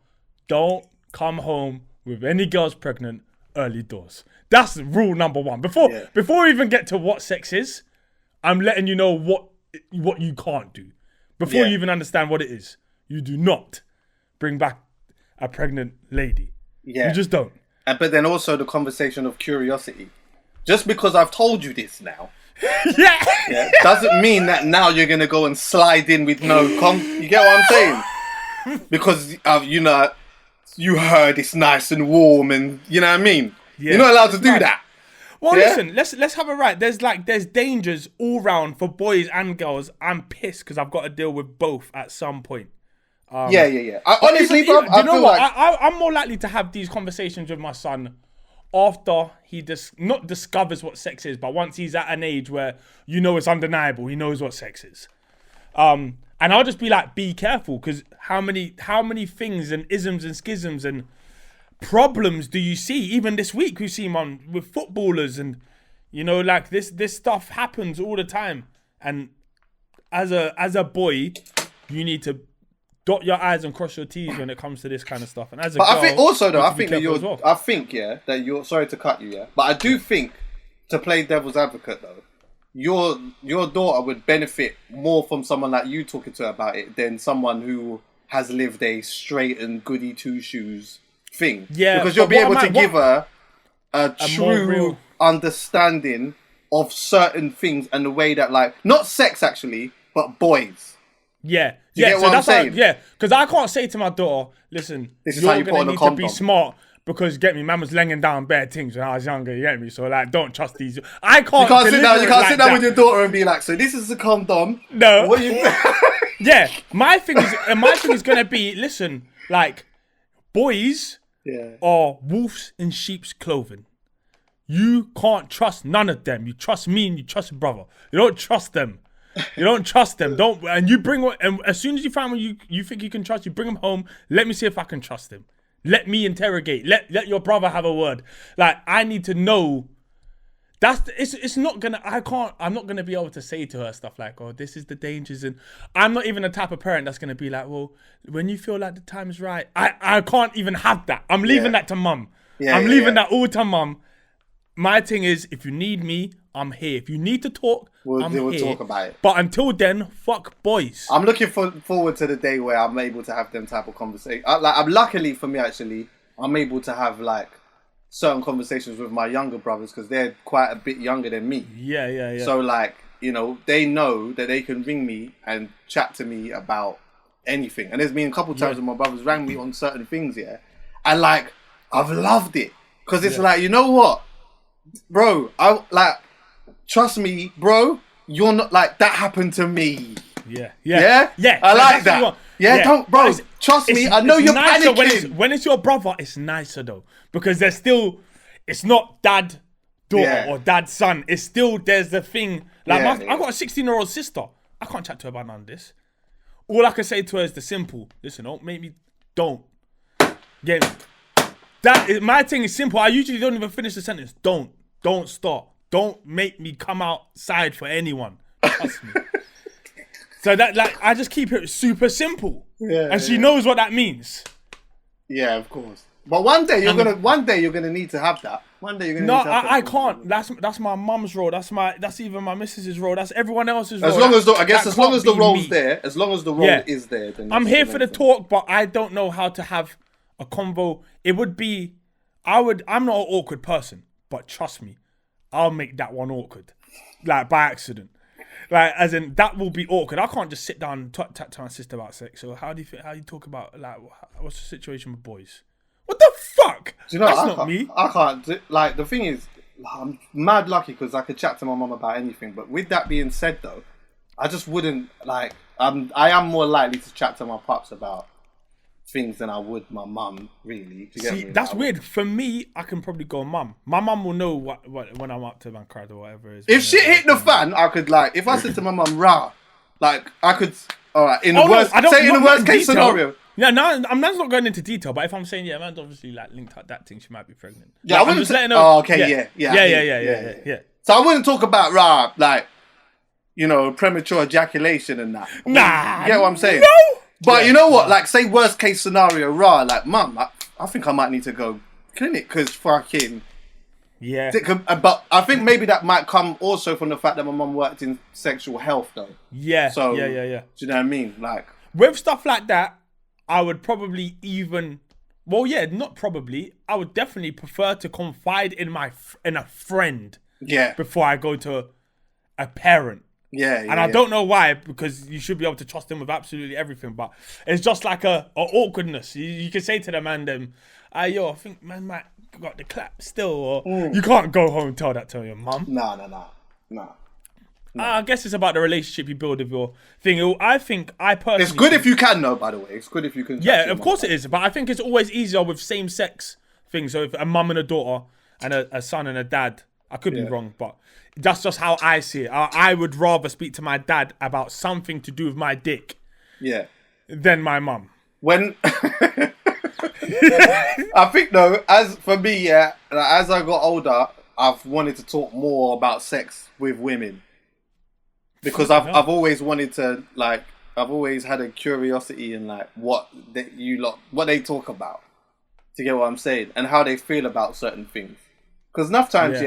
Don't come home with any girls pregnant early doors. That's rule number one. Before we even get to what sex is, I'm letting you know what you can't do. Before you even understand what it is. You do not bring back a pregnant lady. Yeah. You just don't. But then also the conversation of curiosity. Just because I've told you this now, doesn't mean that now you're going to go and slide in with no you get what I'm saying? Because, you heard it's nice and warm and, you know what I mean? Yeah. You're not allowed to do that. Well, listen, let's have it right. There's dangers all round for boys and girls. I'm pissed because I've got to deal with both at some point. Honestly, bro, I'm more likely to have these conversations with my son after he not discovers what sex is, but once he's at an age where it's undeniable, he knows what sex is. And I'll just be like, be careful, because how many things and isms and schisms and problems do you see? Even this week we've seen one with footballers, and like this stuff happens all the time. And as a boy, you need to dot your I's and cross your T's when it comes to this kind of stuff. And as a girl, I think also though, that you're sorry to cut you, but I do think, to play devil's advocate though, your daughter would benefit more from someone like you talking to her about it than someone who has lived a straight and goody two shoes thing. Yeah, because you'll be able to give her a true understanding of certain things and the way that, like, not sex actually, but boys. Yeah. You get what I'm saying? Because I can't say to my daughter, listen, this is how you put on a condom. To be smart. Because, get me, man was laying down bad things when I was younger, you get me? So, like, don't trust these. You can't sit down with your daughter and be like, so this is a condom. No. What you Yeah. My thing is going to be, listen, like, boys are wolves in sheep's clothing. You can't trust none of them. You trust me and you trust your brother. You don't trust them. And you bring what, and as soon as you find one you think you can trust, you bring them home. Let me see if I can trust him. Let me interrogate. Let your brother have a word. Like, I need to know. It's not gonna. I'm not gonna be able to say to her stuff like, "Oh, this is the dangers," and I'm not even the type of parent that's gonna be like, "Well, when you feel like the time is right," I can't even have that. I'm leaving that to mum. I'm leaving that all to mum. My thing is, if you need me, I'm here. If you need to talk, I'm here. We'll talk about it. But until then, fuck boys. I'm looking forward to the day where I'm able to have them type of conversation. Luckily for me, actually, I'm able to have, like, certain conversations with my younger brothers because they're quite a bit younger than me. Yeah. So like, you know, they know that they can ring me and chat to me about anything. And there's been a couple of times when my brothers rang me on certain things, yeah. And like, I've loved it. Because it's like, you know what? Bro, trust me, bro, you're not like, that happened to me. Yeah. I like that. Yeah, don't, bro. Trust me. I know you're panicking. When it's your brother, it's nicer though, because there's still, it's not dad, daughter or dad, son. It's still there's the thing. Like I've got a 16-year-old sister. I can't chat to her about none of this. All I can say to her is the simple. Listen, don't make me. Don't get me. My thing is simple. I usually don't even finish the sentence. Don't start. Don't make me come outside for anyone. Trust me. So that, like, I just keep it super simple. Yeah. And she knows what that means. Yeah, of course. But one day you're gonna need to have that. One day you're gonna. No, I can't. That's my mum's role. That's even my missus's role. That's everyone else's role. As long as the role's there, as long as the role is there, then I'm here for the talk, but I don't know how to have a convo. It would be, I'm not an awkward person, but trust me, I'll make that one awkward, like by accident. Like, as in, that will be awkward. I can't just sit down and talk to my sister about sex. So how do you talk about, like, what's the situation with boys? What the fuck? Do you know, that's not me. I can't. Like, the thing is, I'm mad lucky because I could chat to my mum about anything. But with that being said, though, I just wouldn't, like, I am more likely to chat to my pops about things than I would my mum, really. See, that's weird. For me, I can probably go mum. My mum will know what when I'm up to man cried or whatever it is. If shit hit the fan, I could, like, if I said to my mum, rah, like, I could, alright, in the worst case scenario. Yeah, no, I'm not going into detail, but if I'm saying, yeah, man's obviously, like, linked up that thing, she might be pregnant. Yeah, like, I wouldn't letting her. Oh, okay, yeah. So I wouldn't talk about, rah, like, you know, premature ejaculation and that. Nah. You get what I'm saying? No! But you know what? Like, say worst case scenario, rah, like, mum, I think I might need to go clinic because fucking. Yeah. But I think maybe that might come also from the fact that my mum worked in sexual health, though. Yeah. So, yeah. Do you know what I mean? Like, with stuff like that, I would probably not probably. I would definitely prefer to confide in a friend. Yeah. Before I go to a parent. Yeah, and I don't know why, because you should be able to trust them with absolutely everything. But it's just like a awkwardness. You can say to the man, I think man might got the clap still, or you can't go home and tell that to your mum. No. I guess it's about the relationship you build with your thing. I personally... It's good if you can, though, by the way. It's good if you can... Yeah, of course it is. But I think it's always easier with same-sex things. So if a mum and a daughter and a son and a dad... I could be wrong, but that's just how I see it. I would rather speak to my dad about something to do with my dick than my mum. When... I think, though, as for me, as I got older, I've wanted to talk more about sex with women. Because I've always wanted to, like, I've always had a curiosity in, like, what they talk about. To get what I'm saying? And how they feel about certain things. Because enough times,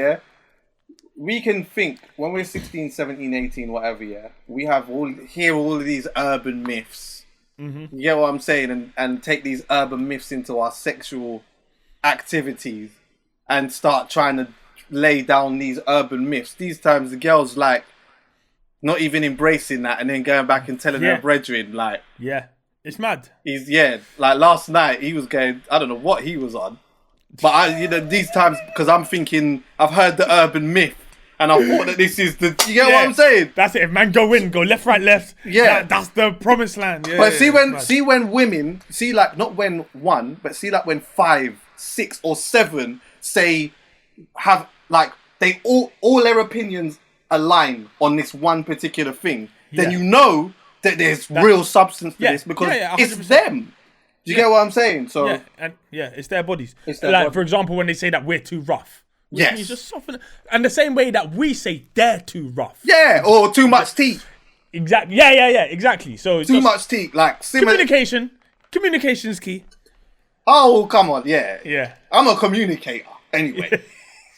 we can think, when we're 16, 17, 18, whatever, we have all of these urban myths. Mm-hmm. You get what I'm saying? And take these urban myths into our sexual activities and start trying to lay down these urban myths. These times, the girls, like, not even embracing that and then going back and telling their brethren, like... Yeah, it's mad. Like, last night, he was going... I don't know what he was on. But, these times, because I'm thinking... I've heard the urban myth. And I thought that this is the... You get what I'm saying? That's it. If man go left, right, left. Yeah. That's the promised land. Yeah, but see when women... See, like, not when one, but see, like, when 5, 6 or 7 say... Have, like... They all their opinions align on this one particular thing. Then you know that there's real substance to this because it's them. Do you get what I'm saying? So it's their bodies. For example, when they say that we're too rough. Yes. You just soften it. And the same way that we say they're too rough. Yeah, or too much teeth. Exactly. Yeah, exactly. So too much teeth. Like communication. Communication is key. Oh, come on. Yeah. Yeah. I'm a communicator. Anyway.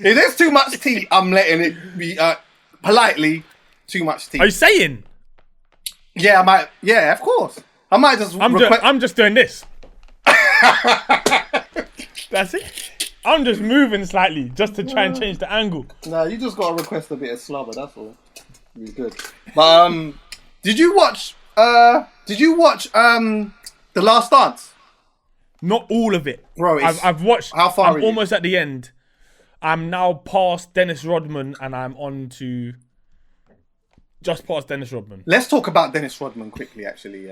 If there's too much teeth, I'm letting it be politely too much teeth. Are you saying? Yeah, I might. Yeah, of course. I might just. I'm just doing this. That's it. I'm just moving slightly just to try and change the angle. Nah, you just gotta request a bit of slobber. That's all. Really good. But did you watch? The Last Dance? Not all of it, Bro, I've watched. How far are I'm you? almost at the end. I'm now past Dennis Rodman, and I'm on to just past Dennis Rodman. Let's talk about Dennis Rodman quickly. Actually,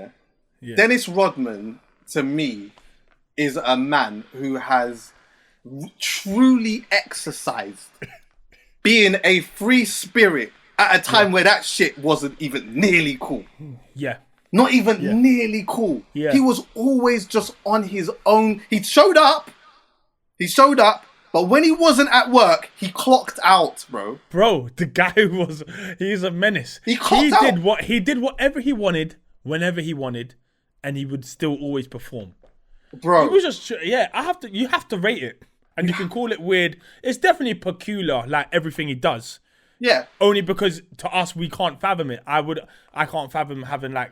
Yeah. Dennis Rodman, to me, is a man who has truly exercised being a free spirit at a time where that shit wasn't even nearly cool. Yeah. Not even nearly cool. Yeah. He was always just on his own. He showed up, but when he wasn't at work, he clocked out, bro. Bro, the guy he's a menace. He did whatever he wanted, whenever he wanted, and he would still always perform. Bro. He was just, you have to rate it. And you can call it weird. It's definitely peculiar, like everything he does. Yeah. Only because to us, we can't fathom it. I can't fathom having like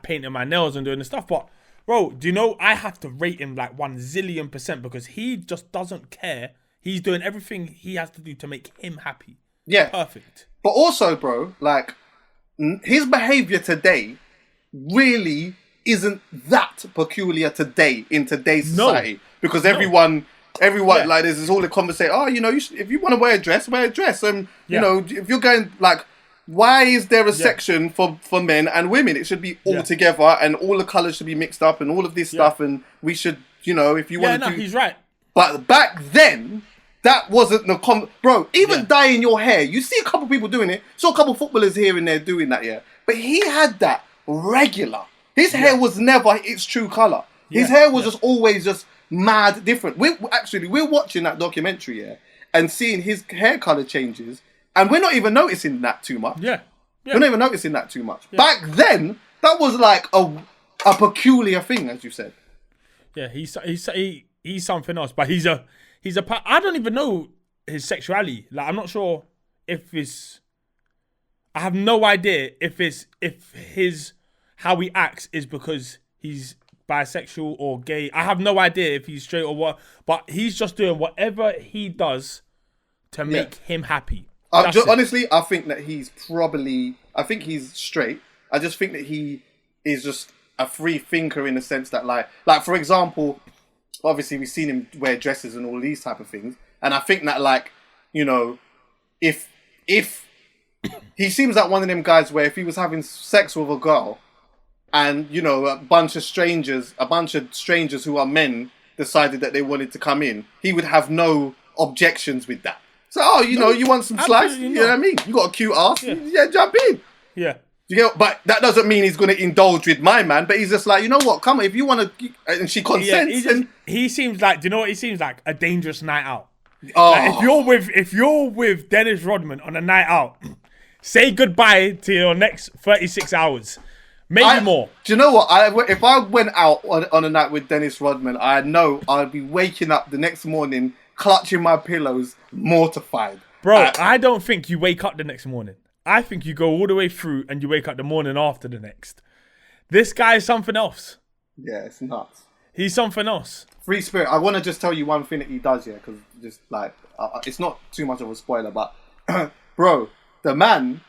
painting my nails and doing the stuff. But bro, do you know, I have to rate him like 1 zillion% because he just doesn't care. He's doing everything he has to do to make him happy. Yeah. Perfect. But also, bro, like, his behavior today really isn't that peculiar today in today's society. Because everyone, like, there's all the conversation. Oh, you know, if you want to wear a dress, wear a dress. And, you know, if you're going, like, why is there a section for men and women? It should be all together and all the colours should be mixed up and all of this stuff. And we should, you know, if you want to do... he's right. But back then, that wasn't the... Bro, even dyeing your hair. You see a couple people doing it. Saw a couple footballers here and there doing that, But he had that regular. His hair was never its true colour. His hair was just always just mad different. We're watching that documentary, and seeing his hair colour changes, and we're not even noticing that too much. Yeah. We're not even noticing that too much. Back then, that was like a peculiar thing, as you said. Yeah, he's something else, but he's a I don't even know his sexuality. Like, I'm not sure if it's... I have no idea if his how he acts is because he's bisexual or gay. I have no idea if he's straight or what, but he's just doing whatever he does to make him happy. Honestly, I think that I think he's straight. I just think that he is just a free thinker in the sense that, like for example, obviously we've seen him wear dresses and all these type of things, and I think that, like, you know, if he seems like one of them guys where if he was having sex with a girl, and, you know, a bunch of strangers who are men decided that they wanted to come in, he would have no objections with that. So, you know, you want some slice? You know what I mean? You got a cute ass? Yeah, jump in. Yeah. You get, but that doesn't mean he's going to indulge with my man. But he's just like, you know what? Come on, if you want to, and she consents. He seems like, do you know what he seems like? A dangerous night out. Oh. Like, if you're with Dennis Rodman on a night out, say goodbye to your next 36 hours. Maybe more. Do you know what? If I went out on a night with Dennis Rodman, I know I'd be waking up the next morning, clutching my pillows, mortified. Bro, I don't think you wake up the next morning. I think you go all the way through and you wake up the morning after the next. This guy is something else. Yeah, it's nuts. He's something else. Free spirit. I want to just tell you one thing that he does, because just like, it's not too much of a spoiler, but bro, the man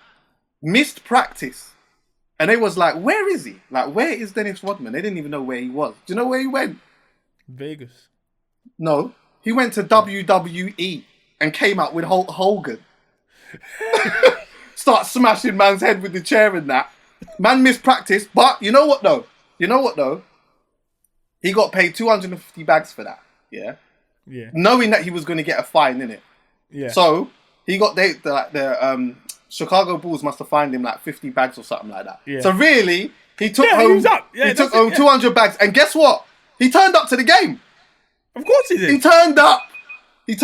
missed practice. And they was like, where is he? Like, where is Dennis Rodman? They didn't even know where he was. Do you know where he went? Vegas. No. He went to WWE and came out with Hulk Hogan. Start smashing man's head with the chair and that. Man missed practice. But you know what, though? He got paid 250 bags for that. Yeah? Yeah. Knowing that he was going to get a fine, innit? Yeah. So, he got the Chicago Bulls must have fined him like 50 bags or something like that. Yeah. So really, he took home 200 bags. And guess what? He turned up to the game. Of course he did. He turned up. He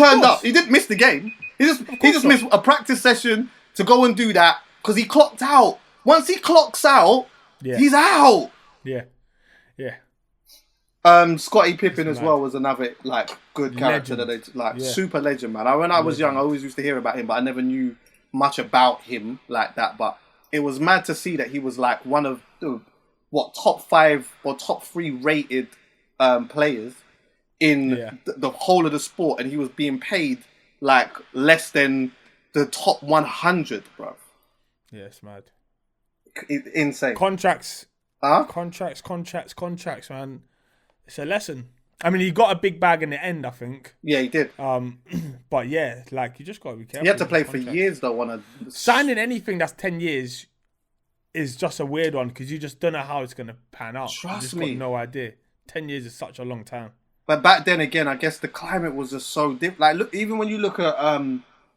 didn't miss the game. He just missed a practice session to go and do that because he clocked out. Once he clocks out, he's out. Yeah. Yeah. Scottie Pippen as well was another like good character that super legend, man. When I was young, I always used to hear about him, but I never knew much about him like that. But it was mad to see that he was like one of the top 5 or top 3 rated players in Yeah. the whole of the sport, and he was being paid like less than the top 100, bro. Yeah, it's mad. Insane. Contracts, Huh? contracts, man. It's a lesson. I mean, he got a big bag in the end, I think. Yeah, he did. But yeah, like you just gotta be careful. He had to with play the for contracts. years though. Signing anything that's 10 years is just a weird one because you just don't know how it's gonna pan out. You Trust just me. got no idea. 10 years is such a long time. But back then, again, I guess the climate was just so different. Like, look, even when you look at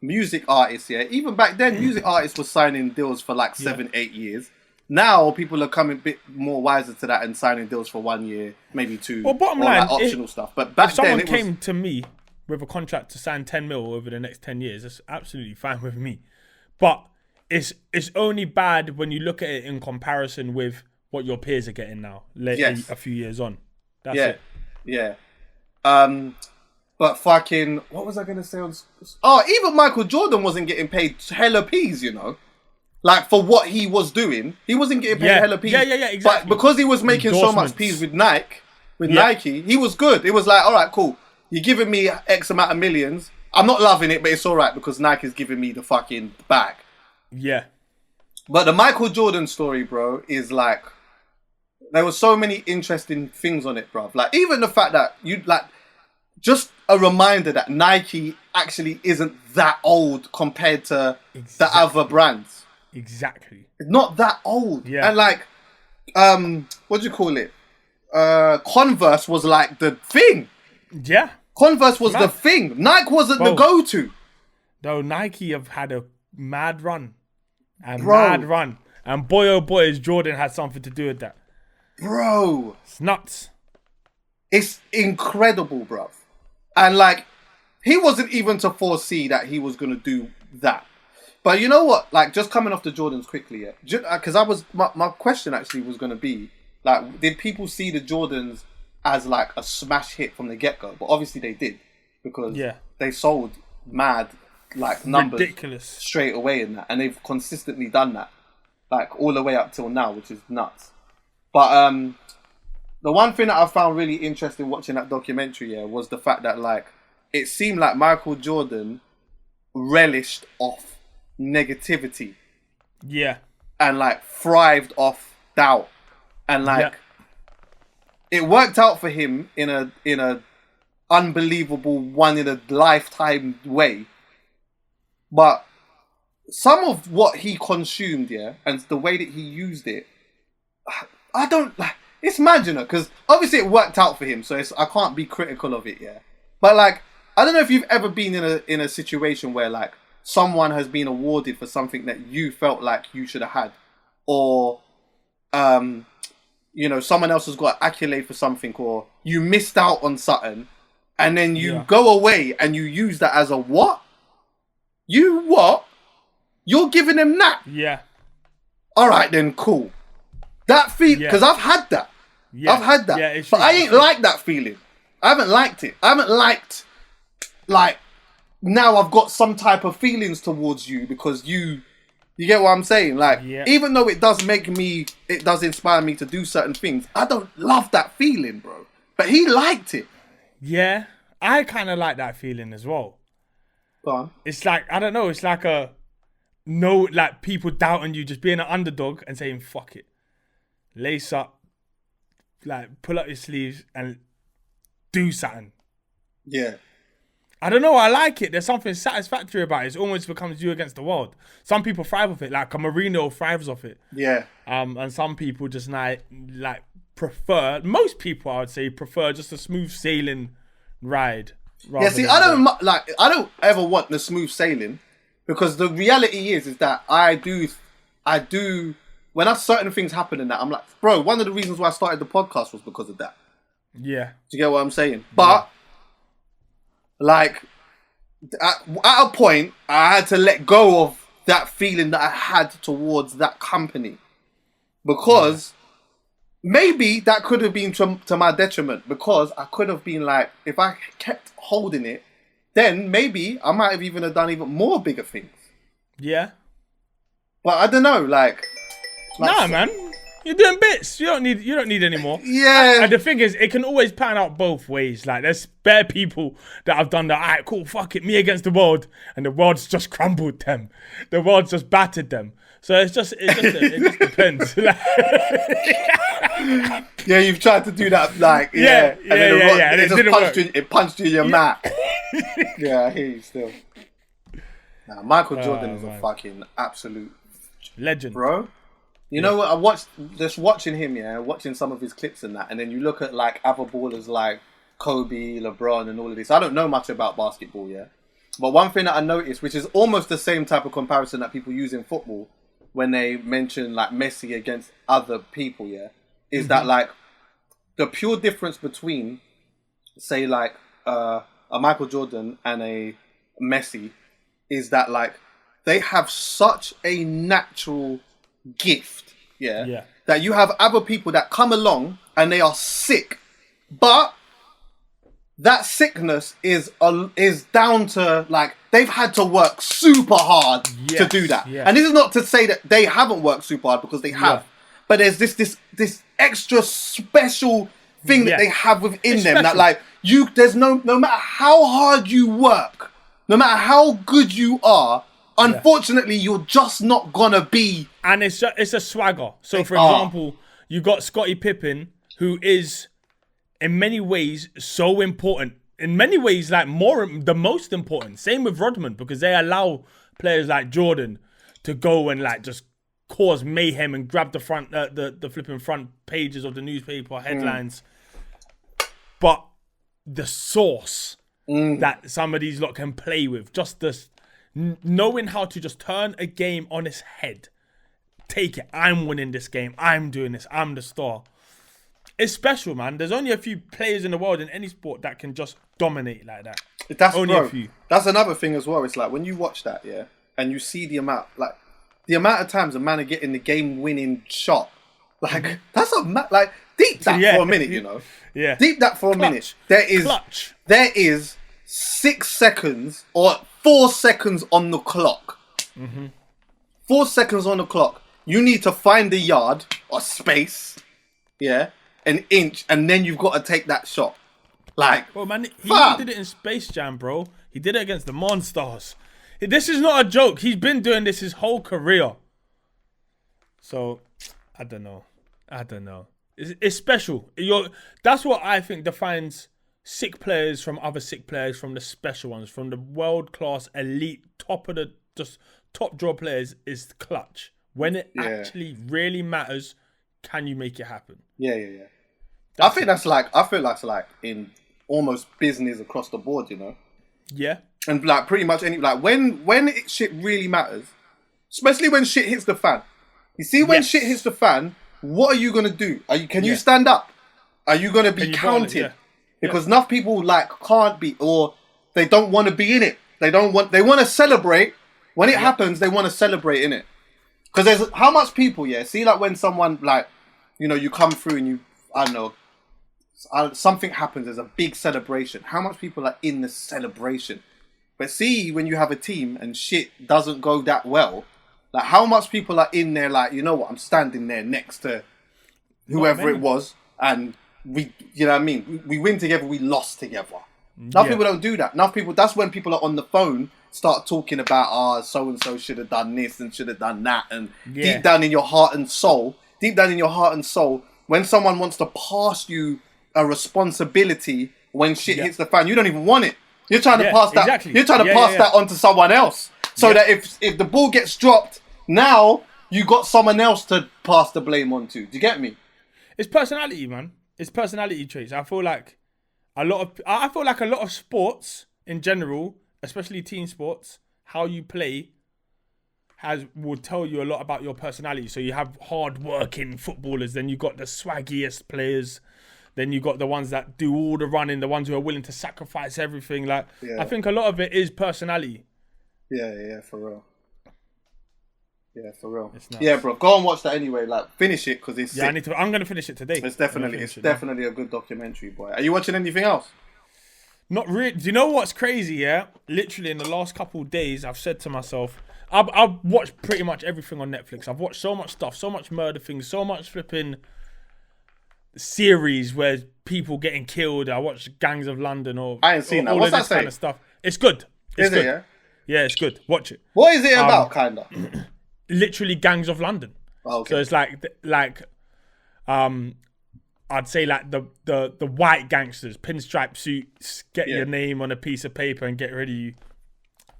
music artists, yeah, even back then, music artists were signing deals for like 7-8 years. Now people are coming a bit more wiser to that and signing deals for 1 year, maybe 2. Well, bottom or line, like optional stuff. But back If someone then, it was came to me with a contract to sign 10 mil over the next 10 years, that's absolutely fine with me. But it's only bad when you look at it in comparison with what your peers are getting now, Yes. a few years on. That's yeah, it. yeah. But fucking, what was I gonna say? Even Michael Jordan wasn't getting paid hella peas, you know. Like for what he was doing, he wasn't getting paid hella peas. Yeah, exactly. But because he was making so much Endorsements. peas with Nike, he was good. It was like, all right, cool. You're giving me X amount of millions. I'm not loving it, but it's all right because Nike's giving me the fucking bag. Yeah. But the Michael Jordan story, bro, is like, there were so many interesting things on it, bro. Like even the fact that just a reminder that Nike actually isn't that old compared to the other brands. Exactly. It's not that old. Yeah. And like, what do you call it? Converse was like the thing. Yeah. Converse was the Mad. thing. Nike wasn't the Bro. go-to. Though Nike have had a mad run. And boy, oh boy, is Jordan had something to do with that. Bro. It's nuts. It's incredible, bruv. And like, he wasn't even to foresee that he was going to do that. But you know what? Like, just coming off the Jordans quickly, yeah. Because my question actually was going to be, like, did people see the Jordans as like a smash hit from the get-go? But obviously they did. Because they sold mad, like, numbers Ridiculous. straight away in that. And they've consistently done that. Like, all the way up till now, which is nuts. But the one thing that I found really interesting watching that documentary, was the fact that, like, it seemed like Michael Jordan relished off negativity. Yeah. And, like, thrived off doubt. And, like, it worked out for him in a unbelievable one-in-a-lifetime way. But some of what he consumed, and the way that he used it, I don't... It's mad, you know, because obviously it worked out for him, so I can't be critical of it, But, like, I don't know if you've ever been in a situation where, like, someone has been awarded for something that you felt like you should have had. Or, you know, someone else has got an accolade for something, or you missed out on something, and then you go away and you use that as a what? You what? You're giving them that? Yeah. All right, then, cool. That feeling, because I've had that. Yeah. I've had that. Yeah, it's but true. I ain't like that feeling. I haven't liked it. I haven't liked, like, now I've got some type of feelings towards you because you get what I'm saying? Like, even though it does inspire me to do certain things, I don't love that feeling, bro. But he liked it. Yeah. I kind of like that feeling as well. Go on. It's like, I don't know, it's like like people doubting you, just being an underdog and saying, fuck it. Lace up, like, pull up your sleeves and do something. Yeah. I don't know, I like it. There's something satisfactory about it. It almost becomes you against the world. Some people thrive off it, like a Marino thrives off it. Yeah. And some people just like prefer, most people I would say prefer just a smooth sailing ride. Yeah, see, I don't ever want the smooth sailing, because the reality is that I do, when certain things happen in that, I'm like, bro, one of the reasons why I started the podcast was because of that. Yeah. Do you get what I'm saying? But, like, at a point, I had to let go of that feeling that I had towards that company. Because maybe that could have been to my detriment, because I could have been like, if I kept holding it, then maybe I might have even done even more bigger things. Yeah. But I don't know, like nah, man. You're doing bits. You don't need any more. Yeah. And the thing is, it can always pan out both ways. Like, there's bare people that have done that. All right, cool, fuck it, me against the world, and the world's just crumbled them. The world's just battered them. So it just depends. Yeah, you've tried to do that, like, Yeah, and then the yeah, and it it just didn't punched work. you. It punched you in your mat. Yeah, I hear you still. Nah, Michael Jordan is a fucking absolute Legend. bro. You know what? I watched watching him, watching some of his clips and that, and then you look at like other ballers like Kobe, LeBron, and all of this. I don't know much about basketball, but one thing that I noticed, which is almost the same type of comparison that people use in football when they mention like Messi against other people, is that like the pure difference between, say, like a Michael Jordan and a Messi is that like they have such a natural gift, that you have other people that come along and they are sick, but that sickness is down to like they've had to work super hard to do that. And this is not to say that they haven't worked super hard, because they have, but there's this extra special thing that they have within them that like there's no matter how hard you work, no matter how good you are, unfortunately you're just not gonna be. And it's a swagger. So for example, you got Scottie Pippen, who is in many ways so important. In many ways, like the most important. Same with Rodman, because they allow players like Jordan to go and like just cause mayhem and grab the front, the flipping front pages of the newspaper headlines. But the source that some of these lot can play with, just this knowing how to just turn a game on its head. Take it. I'm winning this game. I'm doing this. I'm the star. It's special, man. There's only a few players in the world in any sport that can just dominate like that. That's only a few. That's another thing as well. It's like when you watch that, and you see the amount of times a man are getting the game-winning shot. Like that's like deep that for a minute, you know. Yeah. Deep that for a minute. Clutch. There is 6 seconds or 4 seconds on the clock. 4 seconds on the clock. You need to find the yard or space, an inch, and then you've got to take that shot. Like, well, man, he did it in Space Jam, bro. He did it against the Monstars. This is not a joke. He's been doing this his whole career. So, I don't know. It's special. That's what I think defines sick players from other sick players, from the special ones, from the world-class, elite, top draw players, is clutch. When it actually really matters, can you make it happen? Yeah. I feel that's like in almost business across the board, you know. Yeah. And like pretty much when shit really matters, especially when shit hits the fan. You see, when shit hits the fan, what are you gonna do? Can you stand up? Are you gonna be counted? Because enough people like can't be, or they don't want to be in it. They want to celebrate when it happens. They want to celebrate in it. Because there's how much people, see, like when someone, like, you know, you come through and you, I don't know, something happens, there's a big celebration. How much people are in the celebration? But see, when you have a team and shit doesn't go that well, like how much people are in there, like, you know what, I'm standing there next to whoever it was, and we, you know what I mean? We win together, we lost together. Enough people don't do that. Enough people, that's when people are on the phone, start talking about, so-and-so should have done this and should have done that. And deep down in your heart and soul, when someone wants to pass you a responsibility when shit hits the fan, you don't even want it. You're trying to pass that. Exactly. You're trying to pass that on to someone else, so that if the ball gets dropped, now you got someone else to pass the blame on to. Do you get me? It's personality, man. It's personality traits. I feel like a lot of sports in general, especially team sports, how you play will tell you a lot about your personality. So you have hard-working footballers, then you got the swaggiest players, then you got the ones that do all the running, the ones who are willing to sacrifice everything. Like, I think a lot of it is personality. Yeah, for real. Yeah, for real. Yeah, bro, go and watch that anyway. Like, finish it because it's sick. I'm gonna finish it today. It's definitely a good documentary, boy. Are you watching anything else? Not really. Do you know what's crazy? Yeah, literally in the last couple of days, I've said to myself, I've watched pretty much everything on Netflix. I've watched so much stuff, so much murder things, so much flipping series where people getting killed. I watched Gangs of London or I ain't seen that. all What's of this that kind say? of stuff. It's good. It's Is good. it, yeah? Yeah, it's good. Watch it. What is it about, kinda? Literally Gangs of London. Oh, okay. So it's like I'd say like the white gangsters, pinstripe suits, get your name on a piece of paper and get rid of you.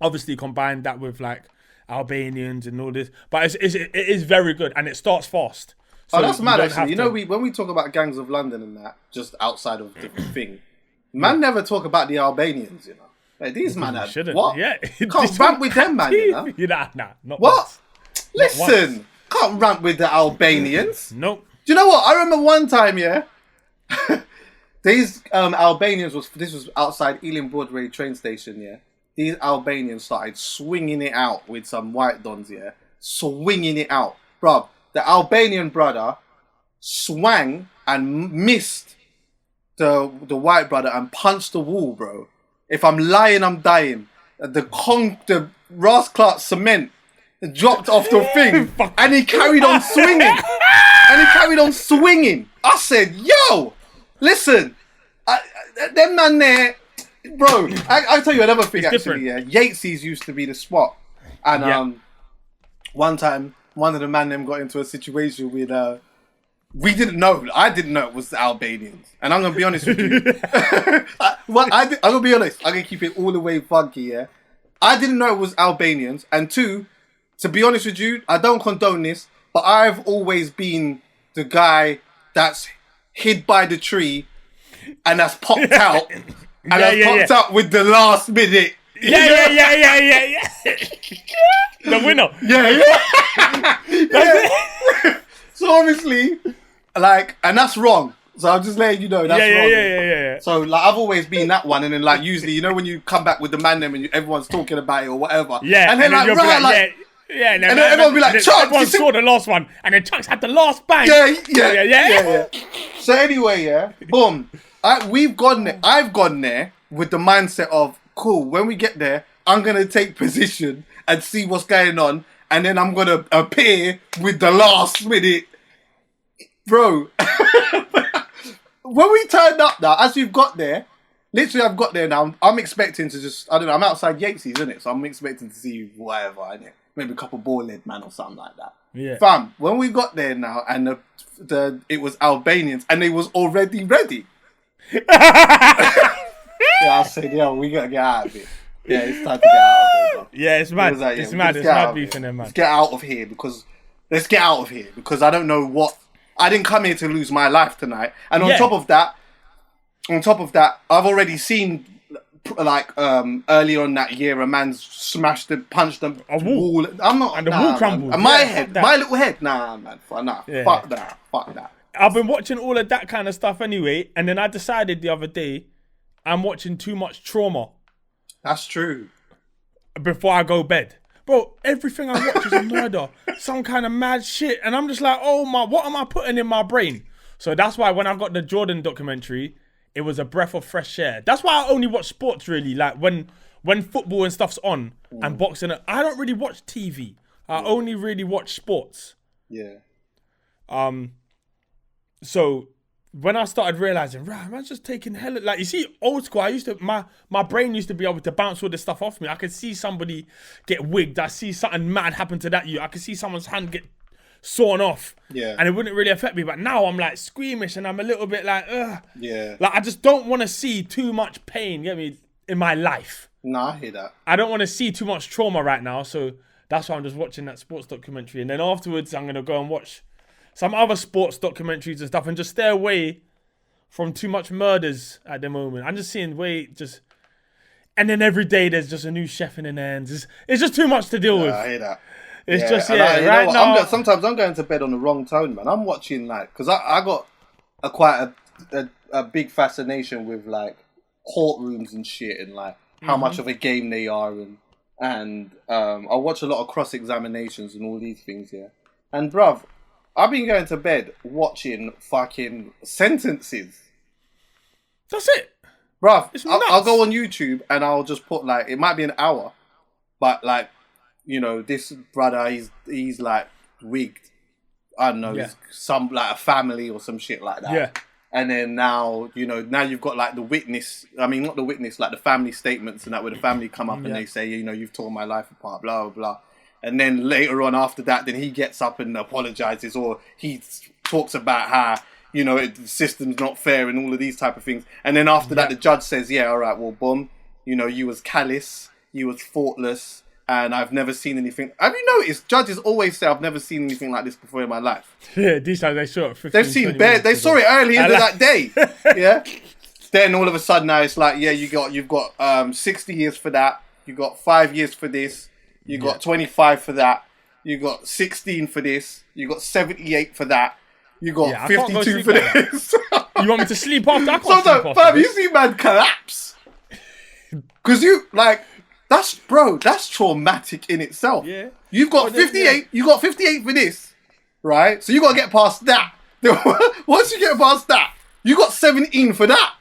Obviously combine that with like Albanians and all this, but it is very good and it starts fast. So that's mad actually. When we talk about Gangs of London and that, just outside of the thing, man never talk about the Albanians, you know. Like, these man are what? Yeah. Can't rant with them, man, you know. Nah, not What? once. Listen, can't rant with the Albanians. Nope. Do you know what? I remember one time, these Albanians this was outside Ealing Broadway train station, These Albanians started swinging it out with some white dons, swinging it out, bruv. The Albanian brother swang and missed the white brother and punched the wall, bro. If I'm lying, I'm dying. The Ross Clark cement dropped off the thing, and he carried on swinging. I said, "Yo, listen, them man there, bro." I'll tell you another thing. It's actually, Yatesy's used to be the spot, and one time, one of the man them got into a situation with we didn't know. I didn't know it was the Albanians, and I'm gonna be honest with you. I'm gonna be honest. I'm gonna keep it all the way funky. I didn't know it was Albanians, and two, to be honest with you, I don't condone this, but I've always been the guy that's hid by the tree and that's popped out, and that's popped out with the last minute. Yeah. The winner. So obviously, like, and that's wrong. So I'm just letting you know that's wrong. Yeah. So like, I've always been that one, and then like usually, you know, when you come back with the man them and everyone's talking about it or whatever. Yeah. And then like, you'll be right, and then everyone will be like, Chuck, everyone saw the last one, and then Chuck's had the last bang. Yeah. So anyway, boom. I've gone there with the mindset of, cool, when we get there, I'm going to take position and see what's going on, and then I'm going to appear with the last minute. Bro, when we turned up now, as we've got there, literally I've got there now, I'm expecting to just, I don't know, I'm outside Yatesy's, isn't it? So I'm expecting to see whatever, innit? Maybe a couple ball-head man or something like that. Yeah. Fam, when we got there now, and it was Albanians, and they was already ready. I said, yo, we gotta get out of here. Yeah, it's time to get out of here, bro. Yeah, it's mad. It's mad beefing them, man. Let's get out of here because I don't know what. I didn't come here to lose my life tonight. And on top of that, I've already seen, like, earlier on that year, a man punched a wall. I'm not. And the wall crumbled. And my little head. Nah, man. Fuck that. I've been watching all of that kind of stuff anyway, and then I decided the other day, I'm watching too much trauma. That's true. Before I go bed. Bro, everything I watch is a murder. Some kind of mad shit. And I'm just like, what am I putting in my brain? So that's why when I got the Jordan documentary, it was a breath of fresh air. That's why I only watch sports, really. Like when football and stuff's on and boxing, I don't really watch TV. I only really watch sports. Yeah. So when I started realizing, right, man's just taking hella, like, you see, old school, my brain used to be able to bounce all this stuff off me. I could see somebody get wigged. I see something mad happen to that I could see someone's hand get sawn off. Yeah. And it wouldn't really affect me. But now I'm like squeamish and I'm a little bit like, ugh. Yeah. Like, I just don't want to see too much pain, get me, in my life. Nah, I hear that. I don't want to see too much trauma right now. So that's why I'm just watching that sports documentary. And then afterwards, I'm going to go and watch some other sports documentaries and stuff and just stay away from too much murders at the moment. I'm just seeing and then every day there's just a new chef in the hands. It's just too much to deal with. I hear that. It's just, right now. Sometimes I'm going to bed on the wrong tone, man. I'm watching, like, because I got quite a big fascination with, like, courtrooms and shit and, like, how much of a game they are. And I watch a lot of cross-examinations and all these things, And, bruv, I've been going to bed watching fucking sentences. That's it. Bruv, I'll go on YouTube and I'll just put, like, it might be an hour, but, like, this brother, he's like wigged. I don't know, Yeah. he's some like a family or some shit like that. Yeah. And then now you've got like the witness. I mean, not the witness, like the family statements and that, where the family come up and they say, you've torn my life apart, blah blah blah. And then later on after that, then he gets up and apologizes, or he talks about how the system's not fair and all of these type of things. And then after that, the judge says, yeah, all right, well, boom, you was callous, you was thoughtless, and I've never seen anything. Have you noticed? Judges always say, I've never seen anything like this before in my life. Yeah, these times they saw it. 15, They've seen 20 bare. minutes They ago. saw it earlier that day. Yeah. Then all of a sudden now it's like, yeah, you've got 60 years for that. You got 5 years for this. You got 25 for that. You got 16 for this. You got 78 for that. You got I can't go 52 sleep for like that. this. You want me to sleep after? I can't Sometimes, sleep after fam, this. you see man collapse. Because that's traumatic in itself. Yeah. You've got 58. You got 58 for this, right? So you got to get past that. Once you get past that, you got 17 for that.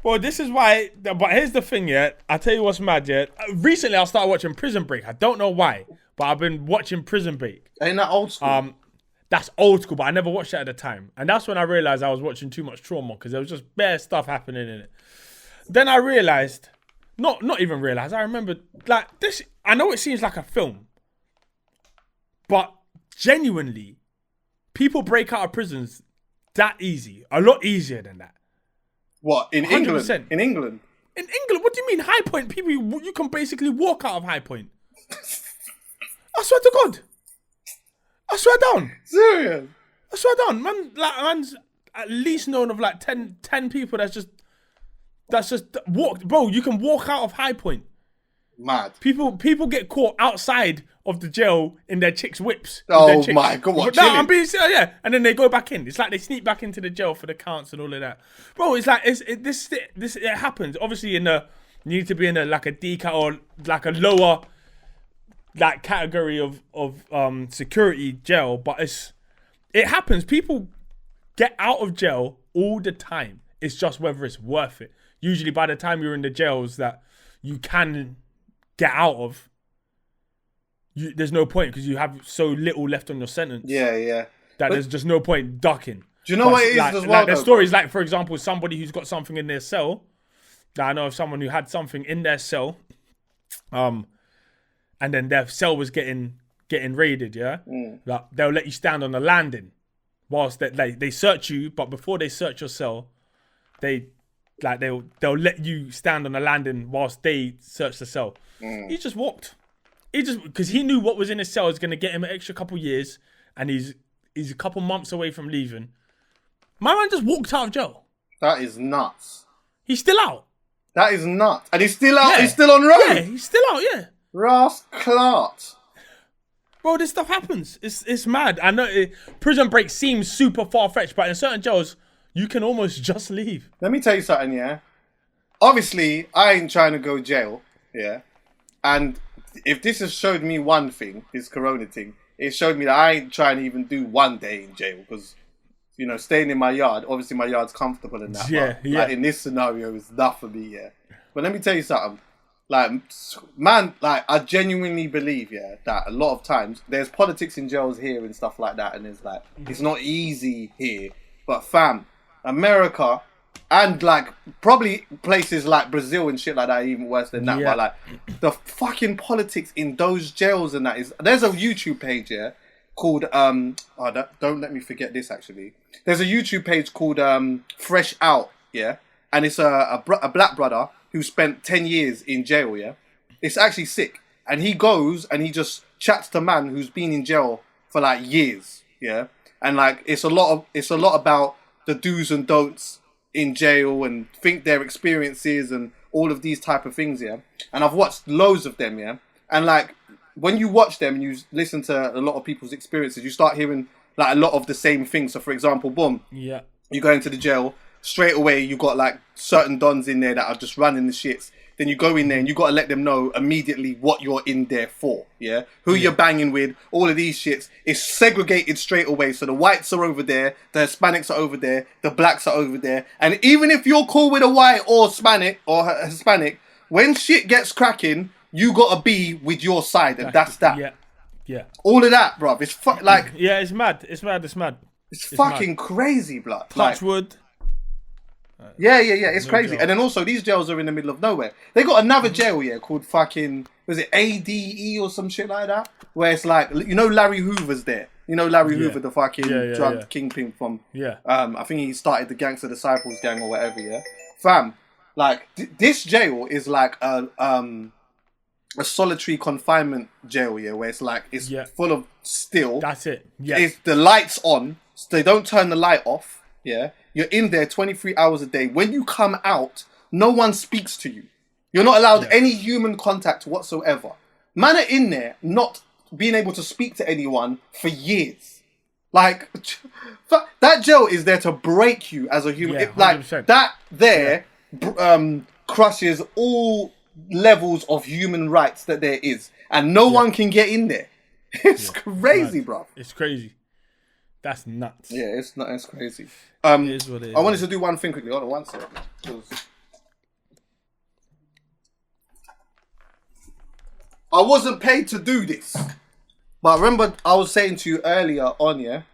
Well, this is why. But here's the thing, yeah. I tell you what's mad, yeah. Recently, I started watching Prison Break. I don't know why, but I've been watching Prison Break. Ain't that old school? That's old school, but I never watched it at the time, and that's when I realized I was watching too much trauma because there was just bare stuff happening in it. Then I realized, not even realized. I remembered like this. I know it seems like a film, but genuinely, people break out of prisons that easy, a lot easier than that. What, in 100%. England? In England? In England, what do you mean High Point? People, you can basically walk out of High Point. I swear to God. I swear down. Serious? I swear down. Man's at least known of like 10 people that's just walked. Bro, you can walk out of High Point. Mad. People get caught outside of the jail in their chicks' whips. Oh my God, what, No, chilling? I'm being serious, yeah. And then they go back in. It's like they sneak back into the jail for the counts and all of that. Bro, it's like it happens. Obviously, you need to be in a decal or like a lower like category of security jail, but it happens. People get out of jail all the time. It's just whether it's worth it. Usually, by the time you're in the jails that you can get out of, there's no point because you have so little left on your sentence. Yeah. That there's just no point ducking. Do you know what it is like, as well? Like there's though, stories like, for example, somebody who's got something in their cell. Now I know of someone who had something in their cell, and then their cell was getting raided. Yeah, like, they'll let you stand on the landing whilst they search you, but before they search your cell, they'll let you stand on the landing whilst they search the cell. He just walked. Because he knew what was in his cell is going to get him an extra couple years, and he's a couple months away from leaving. My man just walked out of jail. That is nuts. He's still out. That is nuts. And he's still out. Yeah. He's still on road. Yeah, he's still out. Yeah, Ras Clark. bro, this stuff happens. It's mad. I know Prison Break seems super far fetched, but in certain jails you can almost just leave. Let me tell you something, yeah? Obviously, I ain't trying to go jail, yeah? And if this has showed me one thing, this corona thing, it showed me that I ain't trying to even do one day in jail because, staying in my yard, obviously my yard's comfortable in that. Yeah, but, yeah. Like, in this scenario, it's enough for me, yeah? But let me tell you something. Like, man, like, I genuinely believe, yeah, that a lot of times there's politics in jails here and stuff like that, and it's like, it's not easy here. But fam, America and like probably places like Brazil and shit like that are even worse than that. Yeah. But like the fucking politics in those jails and that is. There's a YouTube page called don't let me forget this actually. There's a YouTube page called Fresh Out, yeah, and it's a black brother who spent 10 years in jail, yeah. It's actually sick, and he goes and he just chats to man who's been in jail for like years, yeah, and like it's a lot about the do's and don'ts in jail and think their experiences and all of these type of things, yeah. And I've watched loads of them, yeah. And like when you watch them and you listen to a lot of people's experiences, you start hearing like a lot of the same things. So for example, boom, Yeah. you go into the jail, straight away you got like certain dons in there that are just running the shits. Then you go in there and you got to let them know immediately what you're in there for, yeah? Who you're banging with, all of these shits. It's segregated straight away. So the whites are over there, the Hispanics are over there, the blacks are over there. And even if you're cool with a white or Hispanic, when shit gets cracking, you gotta be with your side, and that's that. Yeah. Yeah. All of that, bruv. It's like Yeah, it's mad. It's fucking crazy, blood. Touch wood. Yeah. It's crazy. joke. And then also these jails are in the middle of nowhere. They got another jail here called fucking, was it ADE or some shit like that? Where it's like, you know, Larry Hoover's there. You know Larry Hoover, the fucking drug kingpin from. Yeah. I think he started the Gangster Disciples gang or whatever. Yeah. Fam, like this jail is like a solitary confinement jail. Yeah, where it's like it's full of steel. That's it. Yeah. It's the lights on. So they don't turn the light off. Yeah. You're in there 23 hours a day. When you come out, no one speaks to you. You're not allowed any human contact whatsoever. Man are in there not being able to speak to anyone for years. Like, that jail is there to break you as a human. Yeah, like, 100%. that there crushes all levels of human rights that there is. And no one can get in there. It's crazy, bro. It's crazy. That's nuts. Yeah, it's crazy. It is what it is. I wanted to do one thing quickly. Hold on one second. I wasn't paid to do this. But I remember I was saying to you earlier on,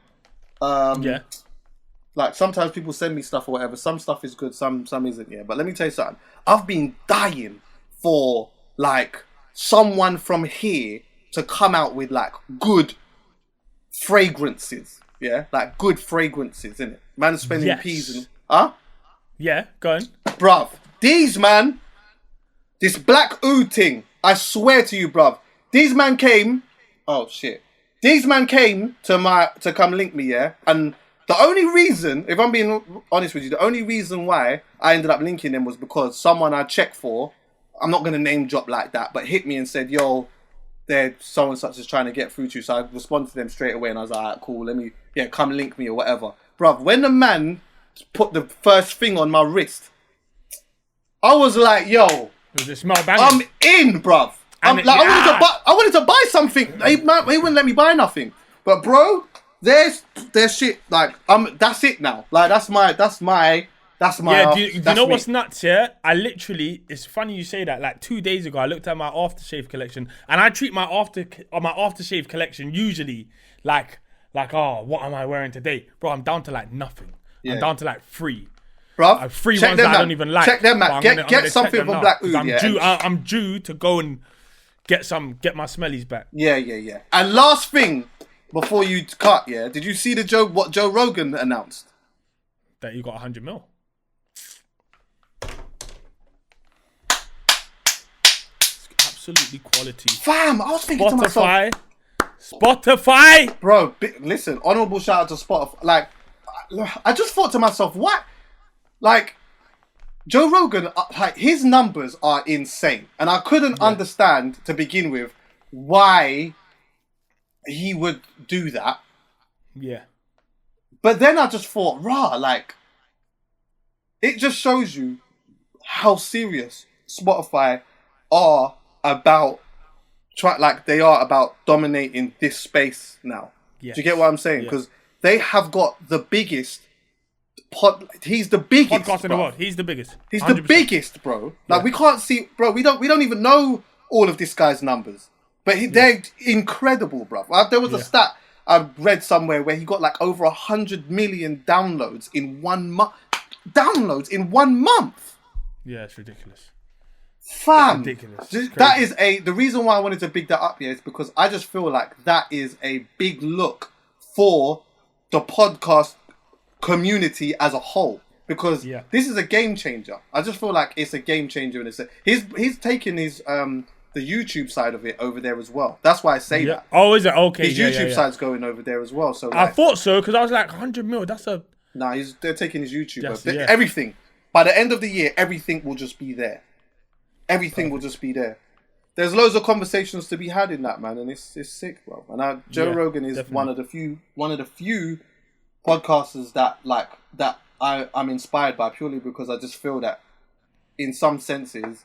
like sometimes people send me stuff or whatever. Some stuff is good, some isn't, yeah. But let me tell you something. I've been dying for like someone from here to come out with like good fragrances. Yeah, like good fragrances, innit? Man spending peas and... Huh? Yeah, go on. Bruv, these man... This black oud thing, I swear to you, bruv. These man came... Oh, shit. These man came to come link me, yeah? And the only reason, if I'm being honest with you, the only reason why I ended up linking them was because someone I checked for, I'm not going to name drop like that, but hit me and said, yo... they're so and such is trying to get through to you. So I responded to them straight away and I was like, alright, cool, come link me or whatever. Bruv, when the man put the first thing on my wrist, I was like, yo, Does it smell banging? I'm in, bruv. I wanted to buy something. He wouldn't let me buy nothing. But bro, there's shit, like, that's it now. Like, that's my do you know what's nuts, yeah? I literally, it's funny you say that. Like 2 days ago, I looked at my aftershave collection, and I treat my aftershave collection usually like, oh, what am I wearing today, bro? I'm down to like nothing. I'm down to like 3. Bruv, three ones that I don't even like. Check them, man. Get something from Black Oud. I'm due to go and get my smellies back. Yeah. And last thing before you cut, yeah, did you see what Joe Rogan announced? That you got 100 mil. Absolutely quality. Fam, I was thinking to myself, Spotify, bro. Listen, honorable shout out to Spotify. Like, I just thought to myself, what? Like, Joe Rogan, like his numbers are insane, and I couldn't understand to begin with why he would do that. Yeah. But then I just thought, like, it just shows you how serious Spotify are about they are about dominating this space now. Yes. Do you get what I'm saying? Because they have got the biggest he's the biggest podcast in the world. He's the biggest. He's 100%. The biggest, bro. Like we can't see, bro. We don't even know all of this guy's numbers, but they're incredible, bro. There was a stat I read somewhere where he got like over 100 million downloads in 1 month. Yeah, it's ridiculous. Fam, ridiculous. That is the reason why I wanted to big that up here is because I just feel like that is a big look for the podcast community as a whole, because this is a game changer. I just feel like it's a game changer in a sense. He's taking his the YouTube side of it over there as well. That's why I say that. Oh, is it? Okay. His YouTube side's going over there as well. So I thought so, because I was like 100 mil. That's a they're taking his YouTube. Everything by the end of the year, everything will just be there. Everything will just be there. There's loads of conversations to be had in that, man, and it's sick, bro. And Joe Rogan is one of the few podcasters that I'm inspired by, purely because I just feel that in some senses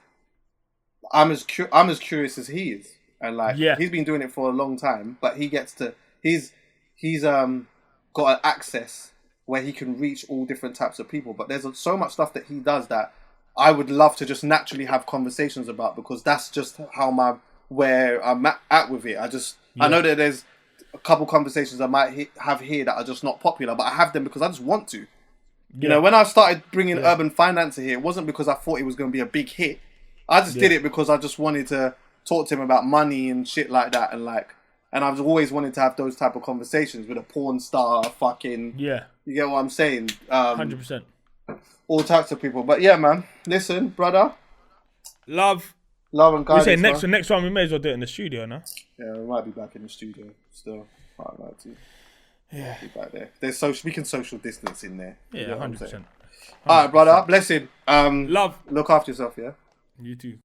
I'm as curious as he is, and he's been doing it for a long time, but he's got an access where he can reach all different types of people. But there's so much stuff that he does that I would love to just naturally have conversations about, because that's just where I'm at with it. I know that there's a couple conversations I might have here that are just not popular, but I have them because I just want to. You know, when I started bringing urban finance here, it wasn't because I thought it was going to be a big hit. I just did it because I just wanted to talk to him about money and shit like that, and I've always wanted to have those type of conversations with a porn star, fucking. Yeah. You get what I'm saying? 100%. All types of people. But yeah, man. Listen, brother. Love and guidance. We say next one we may as well do it in the studio, no? Yeah, we might be back in the studio still. I'd like to. Yeah. Be back there. We can social distance in there. Yeah, 100%. Alright, brother. Blessing. Love. Look after yourself, yeah? You too.